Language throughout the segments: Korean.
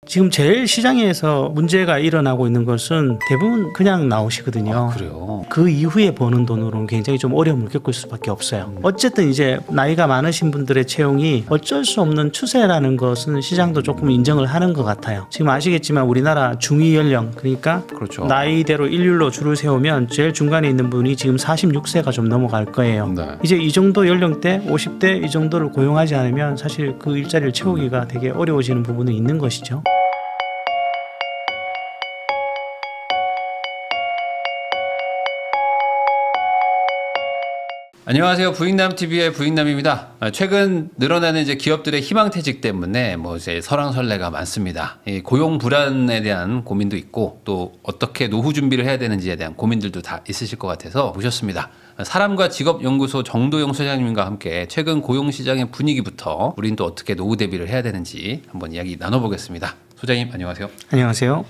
지금 제일 시장에서 문제가 일어나고 있는 것은 대부분 그냥 나오시거든요. 아, 그래요? 그 이후에 버는 돈으로는 굉장히 좀 어려움을 겪을 수밖에 없어요. 어쨌든 이제 나이가 많으신 분들의 채용이 어쩔 수 없는 추세라는 것은 시장도 조금 인정을 하는 것 같아요. 지금 아시겠지만 우리나라 중위 연령, 그러니까 그렇죠. 나이대로 일률로 줄을 세우면 제일 중간에 있는 분이 지금 46세가 좀 넘어갈 거예요. 네. 이제 이 정도 연령대 50대 이 정도를 고용하지 않으면 사실 그 일자리를 채우기가 되게 어려워지는 부분은 있는 것이죠. 안녕하세요. 부익남TV의 부익남입니다. 최근 늘어나는 이제 기업들의 희망퇴직 때문에 뭐 이제 설왕설래가 많습니다. 이 고용 불안에 대한 고민도 있고 또 어떻게 노후 준비를 해야 되는지에 대한 고민들도 다 있으실 것 같아서 모셨습니다. 사람과 직업연구소 정도영 소장님과 함께 최근 고용시장의 분위기부터 우린 또 어떻게 노후 대비를 해야 되는지 한번 이야기 나눠보겠습니다. 소장님 안녕하세요. 안녕하세요.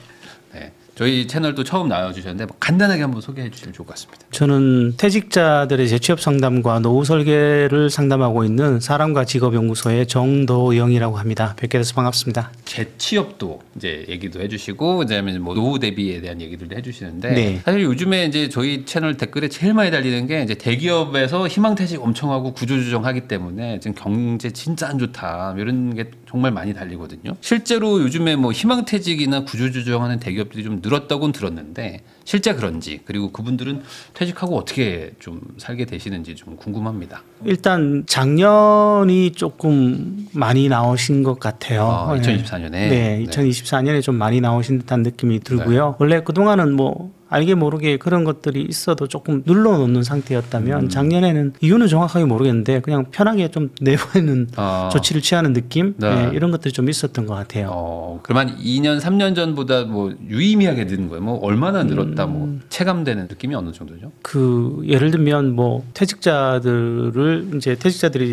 네. 저희 채널도 처음 나와주셨는데 간단하게 한번 소개해 주시면 좋을 것 같습니다. 저는 퇴직자들의 재취업 상담과 노후 설계를 상담하고 있는 사람과 직업연구소의 정도영이라고 합니다. 뵙게 돼서 반갑습니다. 재취업도 이제 얘기도 해주시고 그다음에 뭐 노후 대비에 대한 얘기들도 해주시는데 네. 사실 요즘에 이제 저희 채널 댓글에 제일 많이 달리는 게 이제 대기업에서 희망퇴직 엄청 하고 구조조정하기 때문에 지금 경제 진짜 안 좋다 이런 게 정말 많이 달리거든요. 실제로 요즘에 뭐 희망퇴직이나 구조조정하는 대기업들이 좀 늘었다고는 들었는데 실제 그런지 그리고 그분들은 퇴직하고 어떻게 좀 살게 되시는지 좀 궁금합니다. 일단 작년이 조금 많이 나오신 것 같아요. 2024년에? 네, 2024년에 좀 많이 나오신 듯한 느낌이 들고요. 원래 그동안은 뭐 알게 모르게 그런 것들이 있어도 조금 눌러놓는 상태였다면 작년에는 이유는 정확하게 모르겠는데 그냥 편하게 좀 내보내는 조치를 취하는 느낌? 네, 이런 것들이 좀 있었던 것 같아요. 그러면 2년, 3년 전보다 뭐 유의미하게 는 거예요? 뭐 얼마나 늘었다 뭐 체감되는 느낌이 어느 정도죠? 그 예를 들면 뭐 퇴직자들이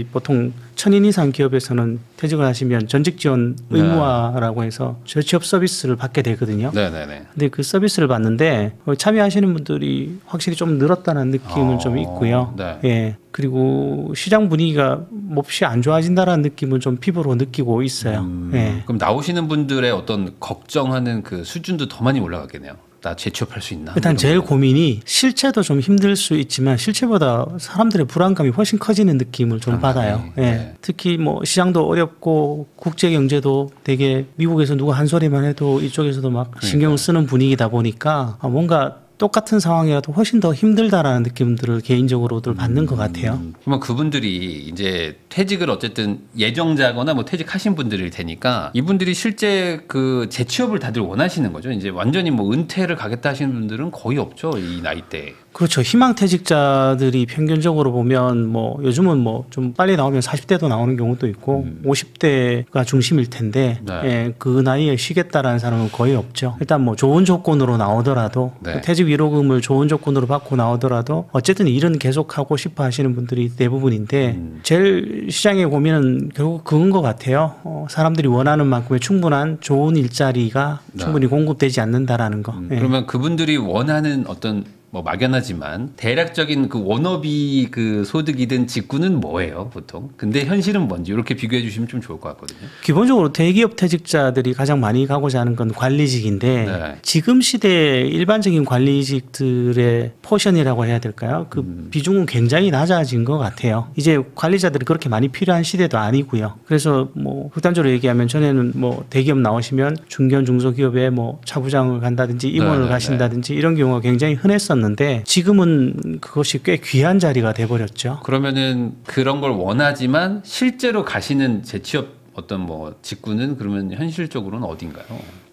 보통 1000인 이상 기업에서는 퇴직을 하시면 전직 지원 의무화라고 해서 재취업 서비스를 받게 되거든요. 네네네. 근데 그 서비스를 받는데 참여하시는 분들이 확실히 좀 늘었다는 느낌은 좀 있고요. 네. 예. 그리고 시장 분위기가 몹시 안 좋아진다라는 느낌은 좀 피부로 느끼고 있어요. 예. 그럼 나오시는 분들의 어떤 걱정하는 그 수준도 더 많이 올라가겠네요. 나 재취업할 수 있나? 일단 제일 고민이 실체도 좀 힘들 수 있지만 실체보다 사람들의 불안감이 훨씬 커지는 느낌을 좀 받아요. 예. 네. 특히 뭐 시장도 어렵고 국제 경제도 되게 미국에서 누가 한 소리만 해도 이쪽에서도 막 신경을 쓰는 분위기다 보니까 뭔가 똑같은 상황이라도 훨씬 더 힘들다라는 느낌들을 개인적으로들 받는 것 같아요. 그러면 그분들이 이제 퇴직을 어쨌든 예정자거나 뭐 퇴직하신 분들일 테니까 이분들이 실제 그 재취업을 다들 원하시는 거죠. 이제 완전히 뭐 은퇴를 가겠다 하시는 분들은 거의 없죠. 이 나이대에. 그렇죠. 희망퇴직자들이 평균적으로 보면 뭐 요즘은 뭐 좀 빨리 나오면 40대도 나오는 경우도 있고 50대가 중심일 텐데 예, 그 나이에 쉬겠다라는 사람은 거의 없죠. 일단 뭐 좋은 조건으로 나오더라도 퇴직 위로금을 좋은 조건으로 받고 나오더라도 어쨌든 일은 계속하고 싶어 하시는 분들이 대부분인데 제일 시장의 고민은 결국 그건 것 같아요. 사람들이 원하는 만큼의 충분한 좋은 일자리가 충분히 공급되지 않는다라는 거. 예. 그러면 그분들이 원하는 어떤 뭐 막연하지만 대략적인 그 워너비 그 소득이든 직군은 뭐예요 보통? 근데 현실은 뭔지 이렇게 비교해 주시면 좀 좋을 것 같거든요. 기본적으로 대기업 퇴직자들이 가장 많이 가고자 하는 건 관리직인데 지금 시대의 일반적인 관리직들의 포션이라고 해야 될까요? 그 비중은 굉장히 낮아진 것 같아요. 이제 관리자들이 그렇게 많이 필요한 시대도 아니고요. 그래서 뭐 극단적으로 얘기하면 전에는 뭐 대기업 나오시면 중견 중소기업에 뭐 차부장을 간다든지 임원을 가신다든지 이런 경우가 굉장히 흔했었는데 지금은 그것이 꽤 귀한 자리가 돼버렸죠. 그러면은 그런 걸 원하지만 실제로 가시는 재취업 어떤 뭐 직군은 그러면 현실적으로는 어딘가요?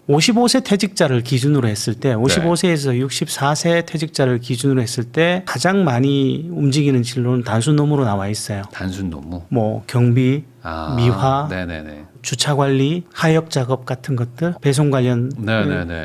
55세 퇴직자를 기준으로 했을 때 55세에서 64세 퇴직자를 기준으로 했을 때 가장 많이 움직이는 진로는 단순 노무로 나와 있어요. 단순 노무? 뭐 경비, 미화, 네네네. 주차 관리, 하역 작업 같은 것들, 배송 관련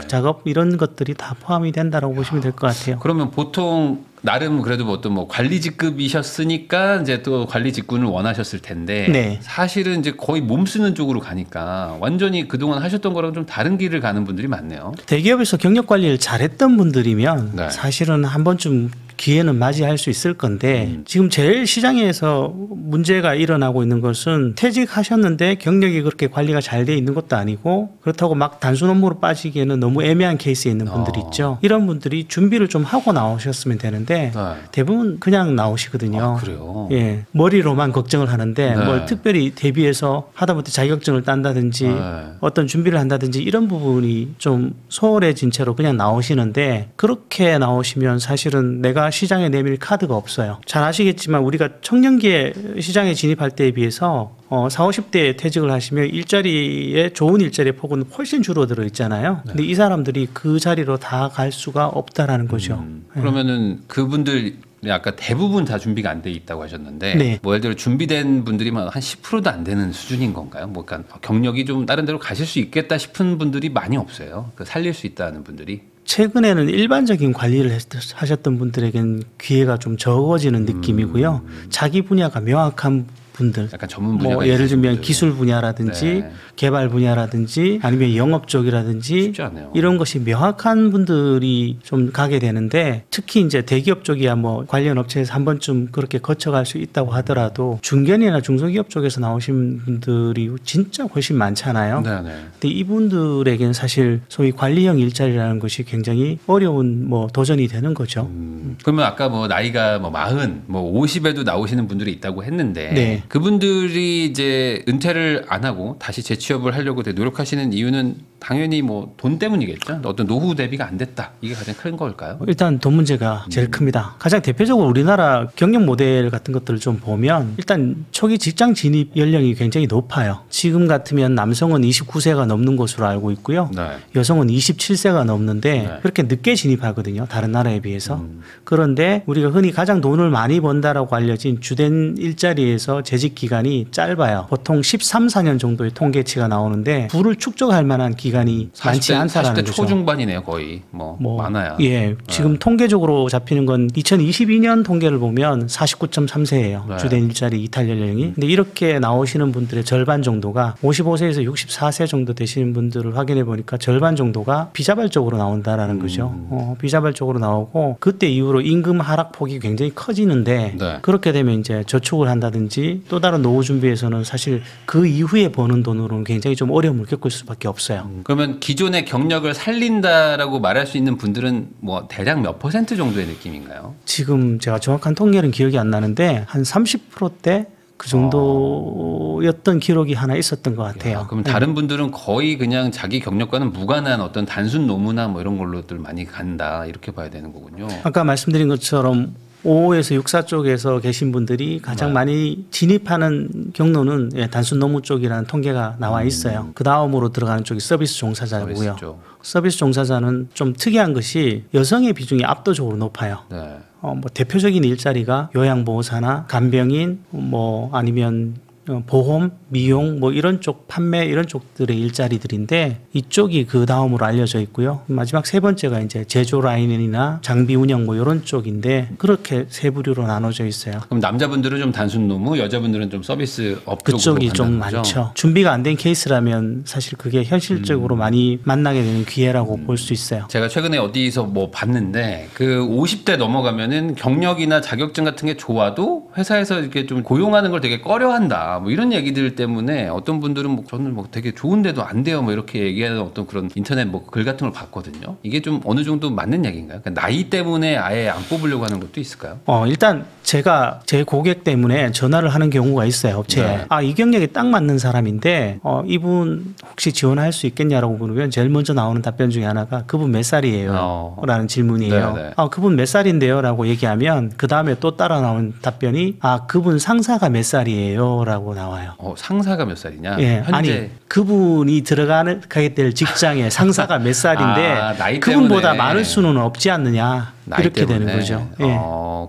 작업 이런 것들이 다 포함이 된다라고 보시면 될 것 같아요. 그러면 보통 나름 그래도 뭐 어떤 뭐 관리 직급이셨으니까 이제 또 관리 직군을 원하셨을 텐데 사실은 이제 거의 몸 쓰는 쪽으로 가니까 완전히 그동안 하셨던 거랑 좀 다른 길을 가는 분들이 많네요. 대기업에서 경력 관리를 잘했던 분들이면 사실은 한 번쯤 기회는 맞이할 수 있을 건데 지금 제일 시장에서 문제가 일어나고 있는 것은 퇴직하셨는데 경력이 그렇게 관리가 잘 돼 있는 것도 아니고 그렇다고 막 단순 업무로 빠지기에는 너무 애매한 케이스에 있는 분들이 있죠. 이런 분들이 준비를 좀 하고 나오셨으면 되는데 네. 대부분 그냥 나오시거든요. 아, 그래요? 예, 머리로만 걱정을 하는데 네. 뭘 특별히 대비해서 하다못해 자격증을 딴다든지 네. 어떤 준비를 한다든지 이런 부분이 좀 소홀해진 채로 그냥 나오시는데 그렇게 나오시면 사실은 내가 시장에 내밀 카드가 없어요. 잘 아시겠지만 우리가 청년기에 시장에 진입할 때에 비해서 40, 50대에 퇴직을 하시면 일자리에 좋은 일자리의 폭은 훨씬 줄어들어 있잖아요. 근데 이 사람들이 그 자리로 다 갈 수가 없다라는 거죠. 그러면은 그분들 아까 대부분 다 준비가 안 돼 있다고 하셨는데 네. 뭐 예를 들어 준비된 분들이 한 10%도 안 되는 수준인 건가요? 뭐 그러니까 경력이 좀 다른 데로 가실 수 있겠다 싶은 분들이 많이 없어요. 그 살릴 수 있다는 분들이. 최근에는 일반적인 관리를 하셨던 분들에겐 기회가 좀 적어지는 느낌이고요. 자기 분야가 명확한 분들, 약간 전문 분야가 뭐 예를 들면 분들. 기술 분야라든지 네. 개발 분야라든지 아니면 영업 쪽이라든지 쉽지 않네요. 이런 것이 명확한 분들이 좀 가게 되는데 특히 이제 대기업 쪽이야 뭐 관련 업체에서 한 번쯤 그렇게 거쳐갈 수 있다고 하더라도 중견이나 중소기업 쪽에서 나오신 분들이 진짜 훨씬 많잖아요. 네네. 근데 이분들에겐 사실 소위 관리형 일자리라는 것이 굉장히 어려운 뭐 도전이 되는 거죠. 그러면 아까 뭐 나이가 뭐 40, 뭐 50에도 나오시는 분들이 있다고 했는데 네. 그분들이 이제 은퇴를 안 하고 다시 재취업을 하려고 되게 노력하시는 이유는 당연히 뭐 돈 때문이겠죠. 어떤 노후 대비가 안 됐다. 이게 가장 큰 걸까요? 일단 돈 문제가 제일 큽니다. 가장 대표적으로 우리나라 경력 모델 같은 것들을 좀 보면 일단 초기 직장 진입 연령이 굉장히 높아요. 지금 같으면 남성은 29세가 넘는 것으로 알고 있고요. 네. 여성은 27세가 넘는데 네. 그렇게 늦게 진입하거든요. 다른 나라에 비해서. 그런데 우리가 흔히 가장 돈을 많이 번다라고 알려진 주된 일자리에서 재직 기간이 짧아요. 보통 13, 14년 정도의 통계치가 나오는데 부를 축적할 만한 기간이 많지 않다라는 40대 거죠. 초중반이네요, 거의. 뭐 많아야. 예, 지금 통계적으로 잡히는 건 2022년 통계를 보면 49.3세예요. 네. 주된 일자리 이탈 연령이. 근데 이렇게 나오시는 분들의 절반 정도가 55세에서 64세 정도 되시는 분들을 확인해 보니까 절반 정도가 비자발적으로 나온다라는 거죠. 비자발적으로 나오고 그때 이후로 임금 하락폭이 굉장히 커지는데 네. 그렇게 되면 이제 저축을 한다든지 또 다른 노후 준비에서는 사실 그 이후에 버는 돈으로는 굉장히 좀 어려움을 겪을 수밖에 없어요. 그러면 기존의 경력을 살린다라고 말할 수 있는 분들은 뭐 대략 몇 % 정도의 느낌인가요? 지금 제가 정확한 통계는 기억이 안 나는데 한 30%대 그 정도였던 기록이 하나 있었던 것 같아요. 그럼 다른 분들은 거의 그냥 자기 경력과는 무관한 어떤 단순 노무나 뭐 이런 걸로들 많이 간다 이렇게 봐야 되는 거군요. 아까 말씀드린 것처럼 5에서 64 쪽에서 계신 분들이 가장 많이 진입하는 경로는 단순 노무 쪽이라는 통계가 나와 있어요. 그 다음으로 들어가는 쪽이 서비스 종사자고요. 서비스 종사자는 좀 특이한 것이 여성의 비중이 압도적으로 높아요. 네. 뭐 대표적인 일자리가 요양보호사나 간병인 뭐 아니면 보험, 미용 뭐 이런 쪽 판매 이런 쪽들의 일자리들인데 이쪽이 그 다음으로 알려져 있고요. 마지막 세 번째가 이제 제조 라인이나 장비 운영 뭐 이런 쪽인데 그렇게 세 부류로 나눠져 있어요. 그럼 남자분들은 좀 단순 노무, 여자분들은 좀 서비스 업 쪽으로 그쪽이 좀 거죠? 많죠. 준비가 안 된 케이스라면 사실 그게 현실적으로 많이 만나게 되는 기회라고 볼 수 있어요. 제가 최근에 어디서 뭐 봤는데 그 50대 넘어가면은 경력이나 자격증 같은 게 좋아도 회사에서 이렇게 좀 고용하는 걸 되게 꺼려한다. 뭐 이런 얘기들 때문에 어떤 분들은 뭐 저는 뭐 되게 좋은데도 안 돼요. 뭐 이렇게 얘기하는 어떤 그런 인터넷 뭐 글 같은 걸 봤거든요. 이게 좀 어느 정도 맞는 얘기인가요? 그러니까 나이 때문에 아예 안 뽑으려고 하는 것도 있을까요? 일단 제가 제 고객 때문에 전화를 하는 경우가 있어요. 업체에. 네. 이 경력이 딱 맞는 사람인데 이분 혹시 지원할 수 있겠냐라고 물으면 제일 먼저 나오는 답변 중에 하나가 그분 몇 살이에요? 라는 질문이에요. 네네. 그분 몇 살인데요? 라고 얘기하면 그 다음에 또 따라 나온 답변이 그분 상사가 몇 살이에요? 라고 나와요. 상사가 몇 살이냐? 예, 현재 아니 그분이 들어가게 될 직장의 상사가 몇 살인데 나이 그분보다 때문에. 많을 수는 없지 않느냐 이렇게 때문에. 되는 거죠. 예.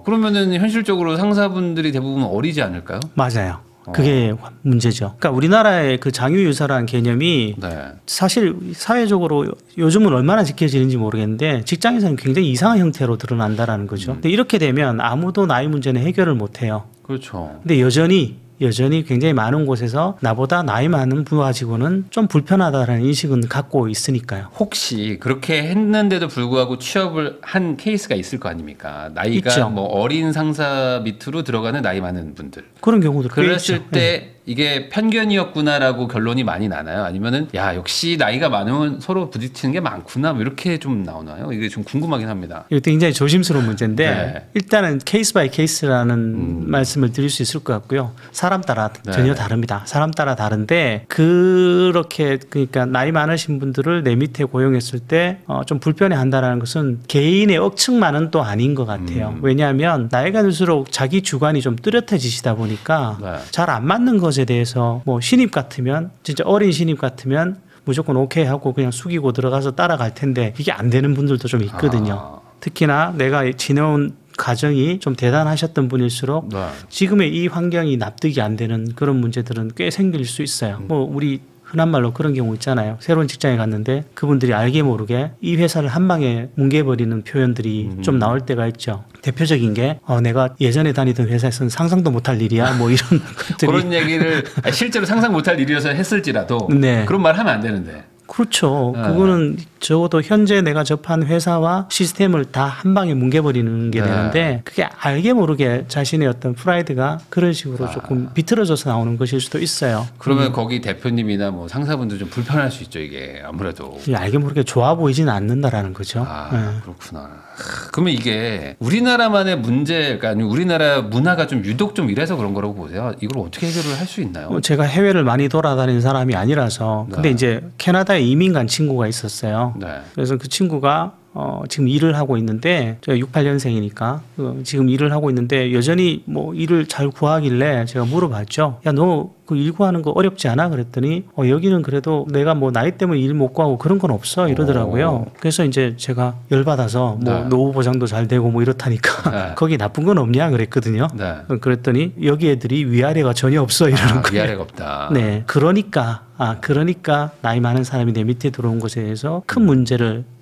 그러면은 현실적으로 상사분들이 대부분 어리지 않을까요? 맞아요. 그게 문제죠. 그러니까 우리나라의 그 장유유사라는 개념이 네. 사실 사회적으로 요즘은 얼마나 지켜지는지 모르겠는데 직장에서는 굉장히 이상한 형태로 드러난다라는 거죠. 근데 이렇게 되면 아무도 나이 문제는 해결을 못 해요. 그렇죠. 근데 여전히 여전히 굉장히 많은 곳에서 나보다 나이 많은 부하 직원은 좀 불편하다라는 인식은 갖고 있으니까요. 혹시 그렇게 했는데도 불구하고 취업을 한 케이스가 있을 거 아닙니까? 나이가 있죠. 뭐 어린 상사 밑으로 들어가는 나이 많은 분들. 그런 경우도 꽤 그랬을 있죠. 때 이게 편견이었구나라고 결론이 많이 나나요? 아니면은 야 역시 나이가 많으면 서로 부딪히는 게 많구나 뭐 이렇게 좀 나오나요? 이게 좀 궁금하긴 합니다. 이거 굉장히 조심스러운 문제인데 네. 일단은 케이스 바이 케이스라는 말씀을 드릴 수 있을 것 같고요. 사람 따라 전혀 다릅니다. 사람 따라 다른데 그렇게 그러니까 나이 많으신 분들을 내 밑에 고용했을 때 좀 불편해한다는 것은 개인의 억측만은 또 아닌 것 같아요. 왜냐하면 나이가 들수록 자기 주관이 좀 뚜렷해지시다 보니까 네. 잘 안 맞는 것에 대해서 뭐 신입 같으면 진짜 어린 신입 같으면 무조건 오케이 하고 그냥 숙이고 들어가서 따라갈 텐데 이게 안 되는 분들도 좀 있거든요. 특히나 내가 지내온 가정이 좀 대단하셨던 분일수록 네. 지금의 이 환경이 납득이 안 되는 그런 문제들은 꽤 생길 수 있어요. 뭐 우리 흔한 말로 그런 경우 있잖아요. 새로운 직장에 갔는데 그분들이 알게 모르게 이 회사를 한 방에 뭉개버리는 표현들이 좀 나올 때가 있죠. 대표적인 게 내가 예전에 다니던 회사에서는 상상도 못할 일이야 뭐 이런 것들이 그런 얘기를 실제로 상상 못할 일이어서 했을지라도 네. 그런 말 하면 안 되는데. 그렇죠. 네. 그거는 적어도 현재 내가 접한 회사와 시스템을 다 한 방에 뭉개버리는 게 네. 되는데 그게 알게 모르게 자신의 어떤 프라이드가 그런 식으로 조금 비틀어져서 나오는 것일 수도 있어요. 그러면 거기 대표님이나 뭐 상사분들 좀 불편할 수 있죠 이게 아무래도. 알게 모르게 좋아 보이지는 않는다라는 거죠. 그렇구나. 그러면 이게 우리나라만의 문제가 아니면 우리나라 문화가 좀 유독 좀 이래서 그런 거라고 보세요. 이걸 어떻게 해결을 할 수 있나요? 제가 해외를 많이 돌아다니는 사람이 아니라서 근데 네. 이제 캐나다에 이민 간 친구가 있었어요. 네. 그래서 그 친구가 지금 일을 하고 있는데 제가 68년생이니까 지금 일을 하고 있는데 여전히 뭐 일을 잘 구하길래 제가 물어봤죠. 야, 너 그 일 구하는 거 어렵지 않아? 그랬더니 여기는 그래도 내가 뭐 나이 때문에 일 못 구하고 그런 건 없어 이러더라고요. 그래서 이제 제가 열받아서 뭐 네. 노후 보장도 잘 되고 뭐 이렇다니까 네. 거기 나쁜 건 없냐 그랬거든요. 네. 그랬더니 여기 애들이 위아래가 전혀 없어 이러는 거예요. 위아래가 없다. 네, 그러니까 나이 많은 사람이 내 밑에 들어온 것에 대해서 큰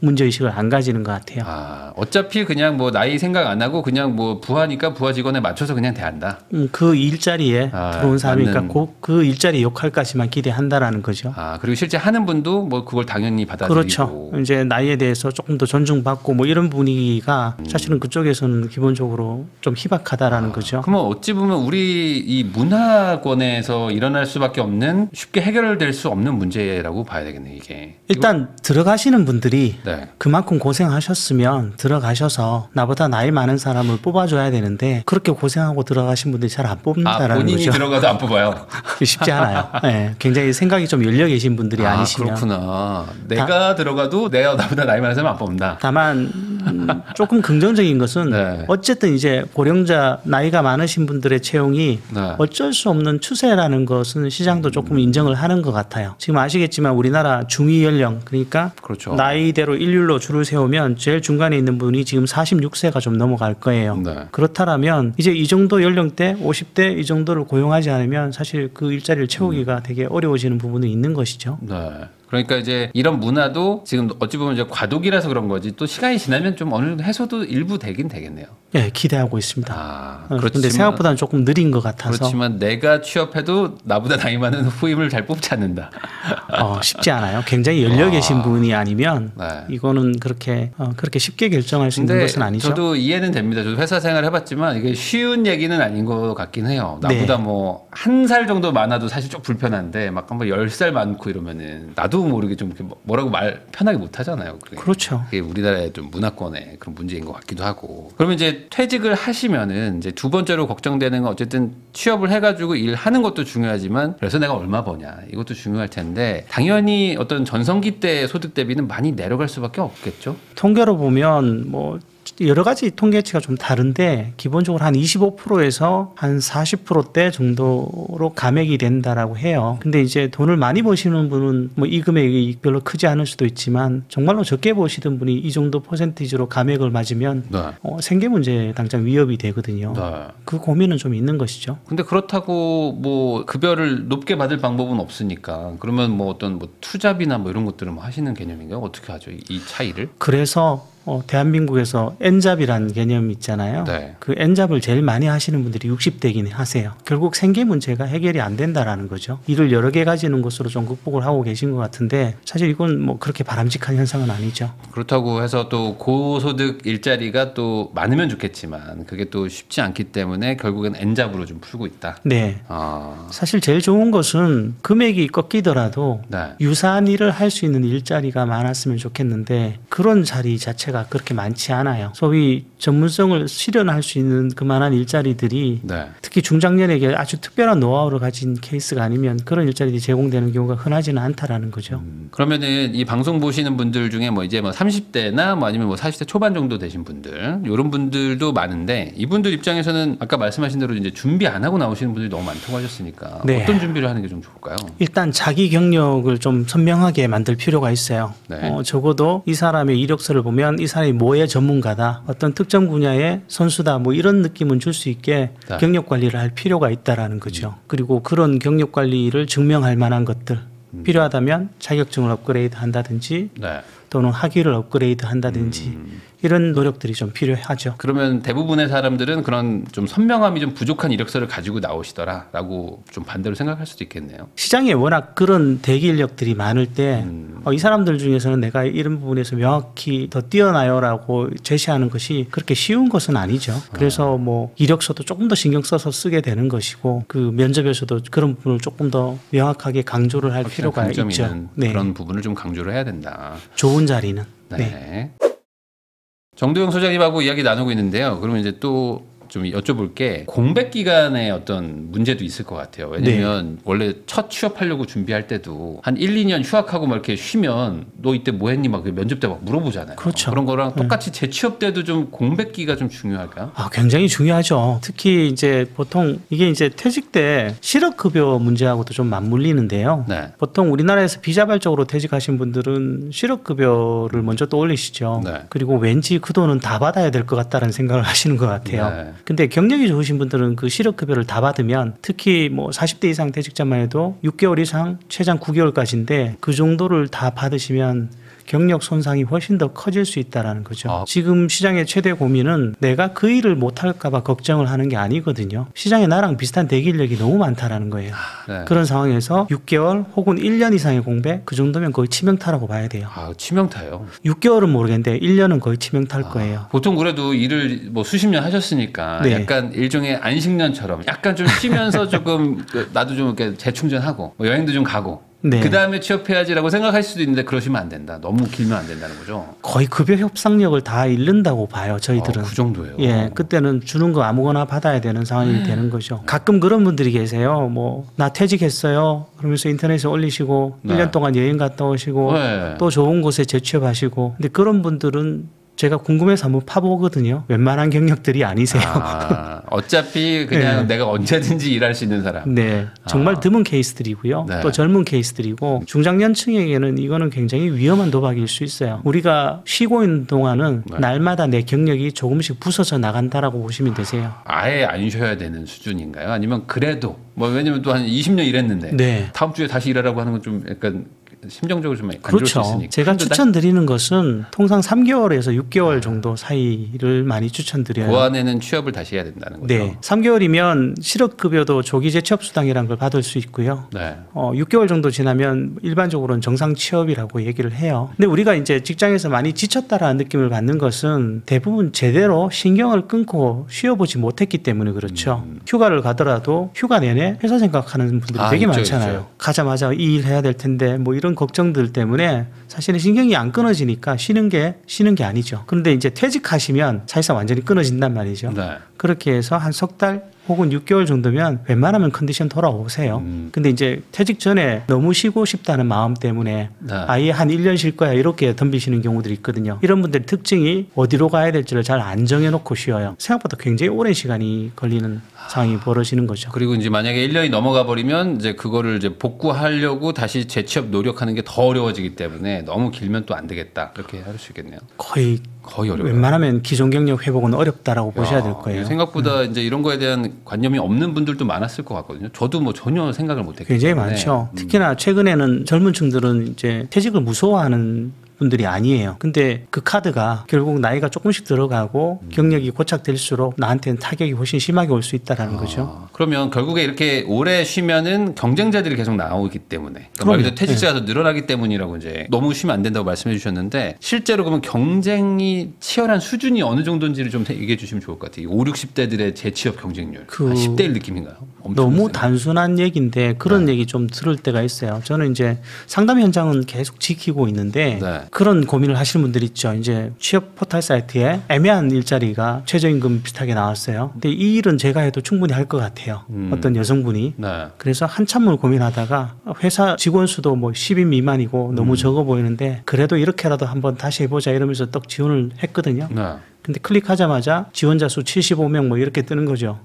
문제의식을 안 가지는 것 같아요. 어차피 그냥 뭐 나이 생각 안 하고 그냥 뭐 부하니까 부하 직원에 맞춰서 그냥 대한다. 그 일자리에 들어온 사람이니까 그 일자리 역할까지만 기대한다라는 거죠. 그리고 실제 하는 분도 뭐 그걸 당연히 받아들이고. 그렇죠. 이제 나이에 대해서 조금 더 존중받고 뭐 이런 분위기가 사실은 그쪽에서는 기본적으로 좀 희박하다라는 거죠. 그러면 어찌 보면 우리 이 문화권에서 일어날 수밖에 없는 쉽게 해결될 수 없는 문제라고 봐야 되겠네 이게. 일단 들어가시는 분들이 네. 그만큼 고생하셨으면 들어가셔서 나보다 나이 많은 사람을 뽑아줘야 되는데 그렇게 고생하고 들어가신 분들이 잘 안 뽑는다라는 본인이 거죠. 들어가도 안 뽑아요. 쉽지 않아요. 네, 굉장히 생각이 좀 열려 계신 분들이 아니시면. 그렇구나. 내가 들어가도 내가 나보다 나이 많은 사람 안 뽑는다. 다만 조금 긍정적인 것은 네. 어쨌든 이제 고령자 나이가 많으신 분들의 채용이 네. 어쩔 수 없는 추세라는 것은 시장도 조금 인정을 하는 것 같아요. 지금 아시겠지만 우리나라 중위 연령 그러니까 그렇죠. 나이대로 일률로 줄을 세우면 제일 중간에 있는 분이 지금 46세가 좀 넘어갈 거예요. 네. 그렇다면 이제 이 정도 연령대 50대 이 정도를 고용하지 않으면 사실 그 일자리를 채우기가 되게 어려워지는 부분이 있는 것이죠. 네. 그러니까 이제 이런 문화도 지금 어찌 보면 이제 과도기라서 그런 거지 또 시간이 지나면 좀 어느 정도 해소도 일부 되긴 되겠네요. 네, 기대하고 있습니다. 그렇지만 그런데 생각보다는 조금 느린 것 같아서. 그렇지만 내가 취업해도 나보다 나이 많은 후임을 잘 뽑지 않는다. 쉽지 않아요. 굉장히 열려 계신 분이 아니면 네. 이거는 그렇게 쉽게 결정할 수 있는 것은 아니죠. 저도 이해는 됩니다. 저도 회사 생활 해봤지만 이게 쉬운 얘기는 아닌 것 같긴 해요. 나보다 네. 뭐 한 살 정도 많아도 사실 좀 불편한데 막 한번 10살 많고 이러면은 나도 모르게 좀 이렇게 뭐라고 말 편하게 못 하잖아요. 그렇죠. 그게 우리나라의 좀 문화권의 그런 문제인 것 같기도 하고. 그러면 이제 퇴직을 하시면은 이제 두 번째로 걱정되는 건 어쨌든 취업을 해가지고 일하는 것도 중요하지만 그래서 내가 얼마 버냐 이것도 중요할 텐데 당연히 어떤 전성기 때 소득 대비는 많이 내려갈 수밖에 없겠죠. 통계로 보면 뭐 여러 가지 통계치가 좀 다른데 기본적으로 한 25%에서 한 40%대 정도로 감액이 된다라고 해요. 근데 이제 돈을 많이 버시는 분은 뭐 이 금액이 별로 크지 않을 수도 있지만 정말로 적게 버시던 분이 이 정도 퍼센티지로 감액을 맞으면 네. 생계 문제에 당장 위협이 되거든요. 네. 그 고민은 좀 있는 것이죠. 근데 그렇다고 뭐 급여를 높게 받을 방법은 없으니까 그러면 뭐 어떤 뭐 투잡이나 뭐 이런 것들은 뭐 하시는 개념인가요? 어떻게 하죠? 이 차이를? 그래서 대한민국에서 N잡이라는 개념이 있잖아요. 네. 그 N잡을 제일 많이 하시는 분들이 60대이긴 하세요. 결국 생계 문제가 해결이 안 된다라는 거죠. 일을 여러 개 가지는 것으로 좀 극복을 하고 계신 것 같은데 사실 이건 뭐 그렇게 바람직한 현상은 아니죠. 그렇다고 해서 또 고소득 일자리가 또 많으면 좋겠지만 그게 또 쉽지 않기 때문에 결국엔 N잡으로 좀 풀고 있다. 네. 사실 제일 좋은 것은 금액이 꺾이더라도 네. 유사한 일을 할 수 있는 일자리가 많았으면 좋겠는데 그런 자리 자체가 그렇게 많지 않아요. 소위 전문성을 실현할 수 있는 그만한 일자리들이 네. 특히 중장년에게 아주 특별한 노하우를 가진 케이스가 아니면 그런 일자리들이 제공되는 경우가 흔하지는 않다라는 거죠. 그러면은 이 방송 보시는 분들 중에 뭐 이제 뭐 30대나 뭐 아니면 뭐 40대 초반 정도 되신 분들 이런 분들도 많은데 이분들 입장에서는 아까 말씀하신 대로 이제 준비 안 하고 나오시는 분들이 너무 많다고 하셨으니까 네. 어떤 준비를 하는 게 좀 좋을까요? 일단 자기 경력을 좀 선명하게 만들 필요가 있어요. 네. 적어도 이 사람의 이력서를 보면 이 사람이 뭐의 전문가다, 어떤 특정 분야의 선수다, 뭐 이런 느낌은 줄 수 있게 네. 경력 관리를 할 필요가 있다라는 거죠. 그리고 그런 경력 관리를 증명할 만한 것들 필요하다면 자격증을 업그레이드 한다든지 네. 또는 학위를 업그레이드 한다든지 이런 노력들이 좀 필요하죠. 그러면 대부분의 사람들은 그런 좀 선명함이 좀 부족한 이력서를 가지고 나오시더라라고 좀 반대로 생각할 수도 있겠네요. 시장에 워낙 그런 대기 인력들이 많을 때 이 사람들 중에서는 내가 이런 부분에서 명확히 더 뛰어나요라고 제시하는 것이 그렇게 쉬운 것은 아니죠. 그래서 뭐 이력서도 조금 더 신경 써서 쓰게 되는 것이고 그 면접에서도 그런 부분을 조금 더 명확하게 강조를 할 필요가 강점이 있죠. 있는 네. 그런 부분을 좀 강조를 해야 된다. 좋은 자리는. 네. 네. 정도영 소장님하고 이야기 나누고 있는데요. 그러면 이제 또 좀 여쭤볼 게 공백 기간에 어떤 문제도 있을 것 같아요. 왜냐면 원래 첫 취업하려고 준비할 때도 한 1, 2년 휴학하고 막 이렇게 쉬면 너 이때 뭐 했니 막 면접 때 막 물어보잖아요. 그렇죠. 그런 거랑 똑같이 재취업 때도 좀 공백기가 좀 중요할까요? 굉장히 중요하죠. 특히 이제 보통 이게 이제 퇴직 때 실업급여 문제하고도 좀 맞물리는데요. 네. 보통 우리나라에서 비자발적으로 퇴직하신 분들은 실업급여를 먼저 떠올리시죠. 네. 그리고 왠지 그 돈은 다 받아야 될 것 같다는 생각을 하시는 것 같아요. 네. 근데 경력이 좋으신 분들은 그 실업급여를 다 받으면 특히 뭐 40대 이상 퇴직자만 해도 6개월 이상 최장 9개월까지인데 그 정도를 다 받으시면 경력 손상이 훨씬 더 커질 수 있다는 거죠. 지금 시장의 최대 고민은 내가 그 일을 못할까 봐 걱정을 하는 게 아니거든요. 시장에 나랑 비슷한 대기 인력이 너무 많다라는 거예요. 네. 그런 상황에서 6개월 혹은 1년 이상의 공백 그 정도면 거의 치명타라고 봐야 돼요. 치명타요. 6개월은 모르겠는데 1년은 거의 치명타일 거예요. 보통 그래도 일을 뭐 수십 년 하셨으니까 네. 약간 일종의 안식년처럼 약간 좀 쉬면서 조금 나도 좀 이렇게 재충전하고 뭐 여행도 좀 가고 네. 그 다음에 취업해야지라고 생각할 수도 있는데 그러시면 안 된다. 너무 길면 안 된다는 거죠. 거의 급여 협상력을 다 잃는다고 봐요. 저희들은. 그 정도예요. 예, 그때는 주는 거 아무거나 받아야 되는 상황이 되는 거죠. 가끔 그런 분들이 계세요. 뭐 나 퇴직했어요. 그러면서 인터넷에 올리시고 네. 1년 동안 여행 갔다 오시고 네. 또 좋은 곳에 재취업하시고. 근데 그런 분들은 제가 궁금해서 한번 파보거든요. 웬만한 경력들이 아니세요. 어차피 그냥 네. 내가 언제든지 일할 수 있는 사람. 네, 정말 드문 케이스들이고요. 네. 또 젊은 케이스들이고 중장년층에게는 이거는 굉장히 위험한 도박일 수 있어요. 우리가 쉬고 있는 동안은 네. 날마다 내 경력이 조금씩 부서져 나간다라고 보시면 되세요. 아예 안 쉬어야 되는 수준인가요? 아니면 그래도 뭐 왜냐면 또 한 20년 일했는데 네. 다음 주에 다시 일하라고 하는 건 좀 약간 심정적으로 좀 안 좋을 수 그렇죠. 있으니까. 제가 추천드리는 것은 통상 3개월에서 6개월 정도 사이를 많이 추천드려요. 그 안에는 취업을 다시 해야 된다는 거죠. 네, 3개월이면 실업급여도 조기 재취업 수당이라는 걸 받을 수 있고요. 네. 6개월 정도 지나면 일반적으로는 정상 취업이라고 얘기를 해요. 근데 우리가 이제 직장에서 많이 지쳤다라는 느낌을 받는 것은 대부분 제대로 신경을 끊고 쉬어보지 못했기 때문에 그렇죠. 휴가를 가더라도 휴가 내내 회사 생각하는 분들이 되게 있죠, 많잖아요. 있죠. 가자마자 이 일 해야 될 텐데 뭐 이런 걱정들 때문에 사실은 신경이 안 끊어지니까 쉬는 게 아니죠. 그런데 이제 퇴직하시면 사실상 완전히 끊어진단 말이죠. 네. 그렇게 해서 한 석 달 혹은 6개월 정도면 웬만하면 컨디션 돌아오세요. 근데 이제 퇴직 전에 너무 쉬고 싶다는 마음 때문에 네. 아예 한 1년 쉴 거야 이렇게 덤비시는 경우들이 있거든요. 이런 분들의 특징이 어디로 가야 될지를 잘 안 정해놓고 쉬어요. 생각보다 굉장히 오랜 시간이 걸리는 상황이 벌어지는 거죠. 그리고 이제 만약에 1년이 넘어가 버리면 이제 그거를 이제 복구하려고 다시 재취업 노력하는 게 더 어려워지기 때문에 너무 길면 또 안 되겠다. 그렇게 할 수 있겠네요. 거의 어려워요. 웬만하면 기존 경력 회복은 어렵다라고 보셔야 될 거예요. 생각보다 이제 이런 거에 대한 관념이 없는 분들도 많았을 것 같거든요. 저도 뭐 전혀 생각을 못 했기 굉장히 때문에. 많죠. 특히나 최근에는 젊은 층들은 이제 퇴직을 무서워하는 분들이 아니에요. 근데 그 카드가 결국 나이가 조금씩 들어가고 경력이 고착될수록 나한테는 타격이 훨씬 심하게 올 수 있다라는 거죠. 그러면 결국에 이렇게 오래 쉬면은 경쟁자들이 계속 나오기 때문에 말 그대로 퇴직자가 더 늘어나기 때문이라고 이제 너무 쉬면 안 된다고 말씀해 주셨는데 실제로 그러면 경쟁이 치열한 수준이 어느 정도인지를 좀 얘기해 주시면 좋을 것 같아요. 5, 60대들의 재취업 경쟁률. 한 10대 1 느낌인가요? 너무 세요. 단순한 얘기인데 그런 얘기 좀 들을 때가 있어요. 저는 이제 상담 현장은 계속 지키고 있는데 그런 고민을 하시는 분들이 있죠. 이제 취업 포털 사이트에 애매한 일자리가 최저임금 비슷하게 나왔어요. 근데 이 일은 제가 해도 충분히 할 것 같아요. 어떤 여성분이. 그래서 한참을 고민하다가 회사 직원 수도 뭐 10인 미만이고 너무 적어 보이는데 그래도 이렇게라도 한번 다시 해보자 이러면서 떡 지원을 했거든요. 근데 클릭하자마자 지원자 수 75명 뭐 이렇게 뜨는 거죠.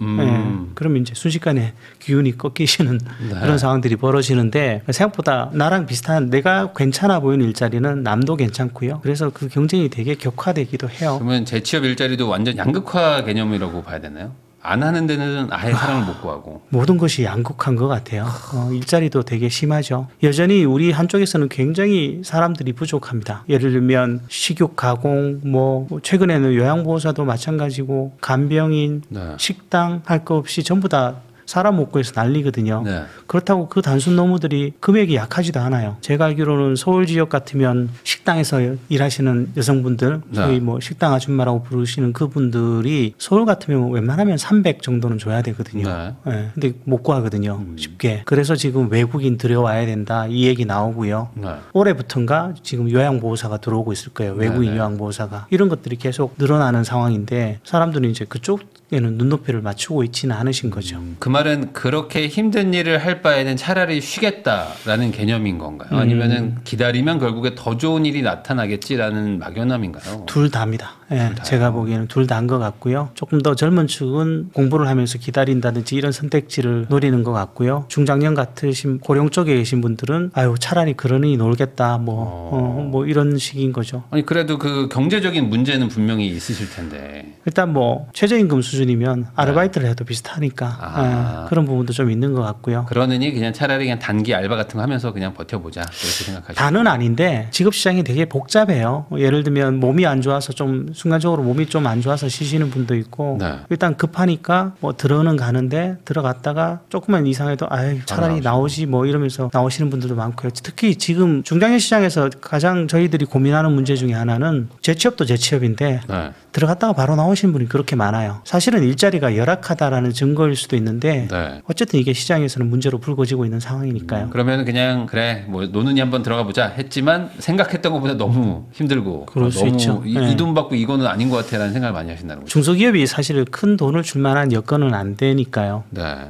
그러면 이제 순식간에 기운이 꺾이시는 그런 상황들이 벌어지는데 생각보다 나랑 비슷한 내가 괜찮아 보이는 일자리는 남도 괜찮고요. 그래서 그 경쟁이 되게 격화되기도 해요. 그러면 재취업 일자리도 완전 양극화 개념이라고 봐야 되나요? 안 하는 데는 아예 사람을 못 구하고 모든 것이 양극화한 것 같아요. 일자리도 되게 심하죠. 여전히 우리 한쪽에서는 굉장히 사람들이 부족합니다. 예를 들면 식육 가공, 뭐 최근에는 요양보호사도 마찬가지고 간병인, 식당 할 거 없이 전부 다 사람 못 구해서 난리거든요. 그렇다고 그 단순 노무들이 금액이 약하지도 않아요. 제가 알기로는 서울 지역 같으면 식당에서 일하시는 여성분들, 저희 뭐 식당 아줌마라고 부르시는 그분들이 서울 같으면 웬만하면 300 정도는 줘야 되거든요. 근데 못 구하거든요. 쉽게. 그래서 지금 외국인 들여와야 된다 이 얘기 나오고요. 올해부터인가 지금 요양보호사가 들어오고 있을 거예요. 외국인 요양보호사가. 이런 것들이 계속 늘어나는 상황인데 사람들은 이제 그쪽에는 눈높이를 맞추고 있지는 않으신 거죠. 그 말은 그렇게 힘든 일을 할 바에는 차라리 쉬겠다라는 개념인 건가요? 아니면은 기다리면 결국에 더 좋은 일이 나타나겠지라는 막연함인가요? 둘 다입니다. 제가 보기에는 둘 다인 것 같고요. 조금 더 젊은 축은 공부를 하면서 기다린다든지 이런 선택지를 노리는 것 같고요. 중장년 같으신 고령 쪽에 계신 분들은 아유 차라리 그러니 놀겠다 뭐 이런 식인 거죠. 아니 그래도 그 경제적인 문제는 분명히 있으실 텐데 일단 뭐 최저임금 수준이면 아르바이트를 해도 비슷하니까 그런 부분도 좀 있는 것 같고요. 그러느니 그냥 차라리 그냥 단기 알바 같은 거 하면서 그냥 버텨보자 그렇게 생각하시죠? 다는 아닌데 직업시장이 되게 복잡해요. 예를 들면 몸이 안 좋아서 좀 순간적으로 몸이 좀 안 좋아서 쉬시는 분도 있고 일단 급하니까 뭐 들어는 가는데 들어갔다가 조금만 이상해도 아유 차라리 나오지 뭐 이러면서 나오시는 분들도 많고요. 특히 지금 중장년 시장에서 가장 저희들이 고민하는 문제 중에 하나는 재취업도 재취업인데 들어갔다가 바로 나오시는 분이 그렇게 많아요. 사실은 일자리가 열악하다라는 증거일 수도 있는데 어쨌든 이게 시장에서는 문제로 불거지고 있는 상황이니까요. 그러면 그냥 그래 뭐 노는이 한번 들어가 보자 했지만 생각했던 것보다 너무 힘들고 그럴 수 있죠. 이 돈 받고 이거는 아닌 것 같아라는 생각을 많이 하신다는 거죠. 중소기업이 사실 큰 돈을 줄 만한 여건은 안 되니까요.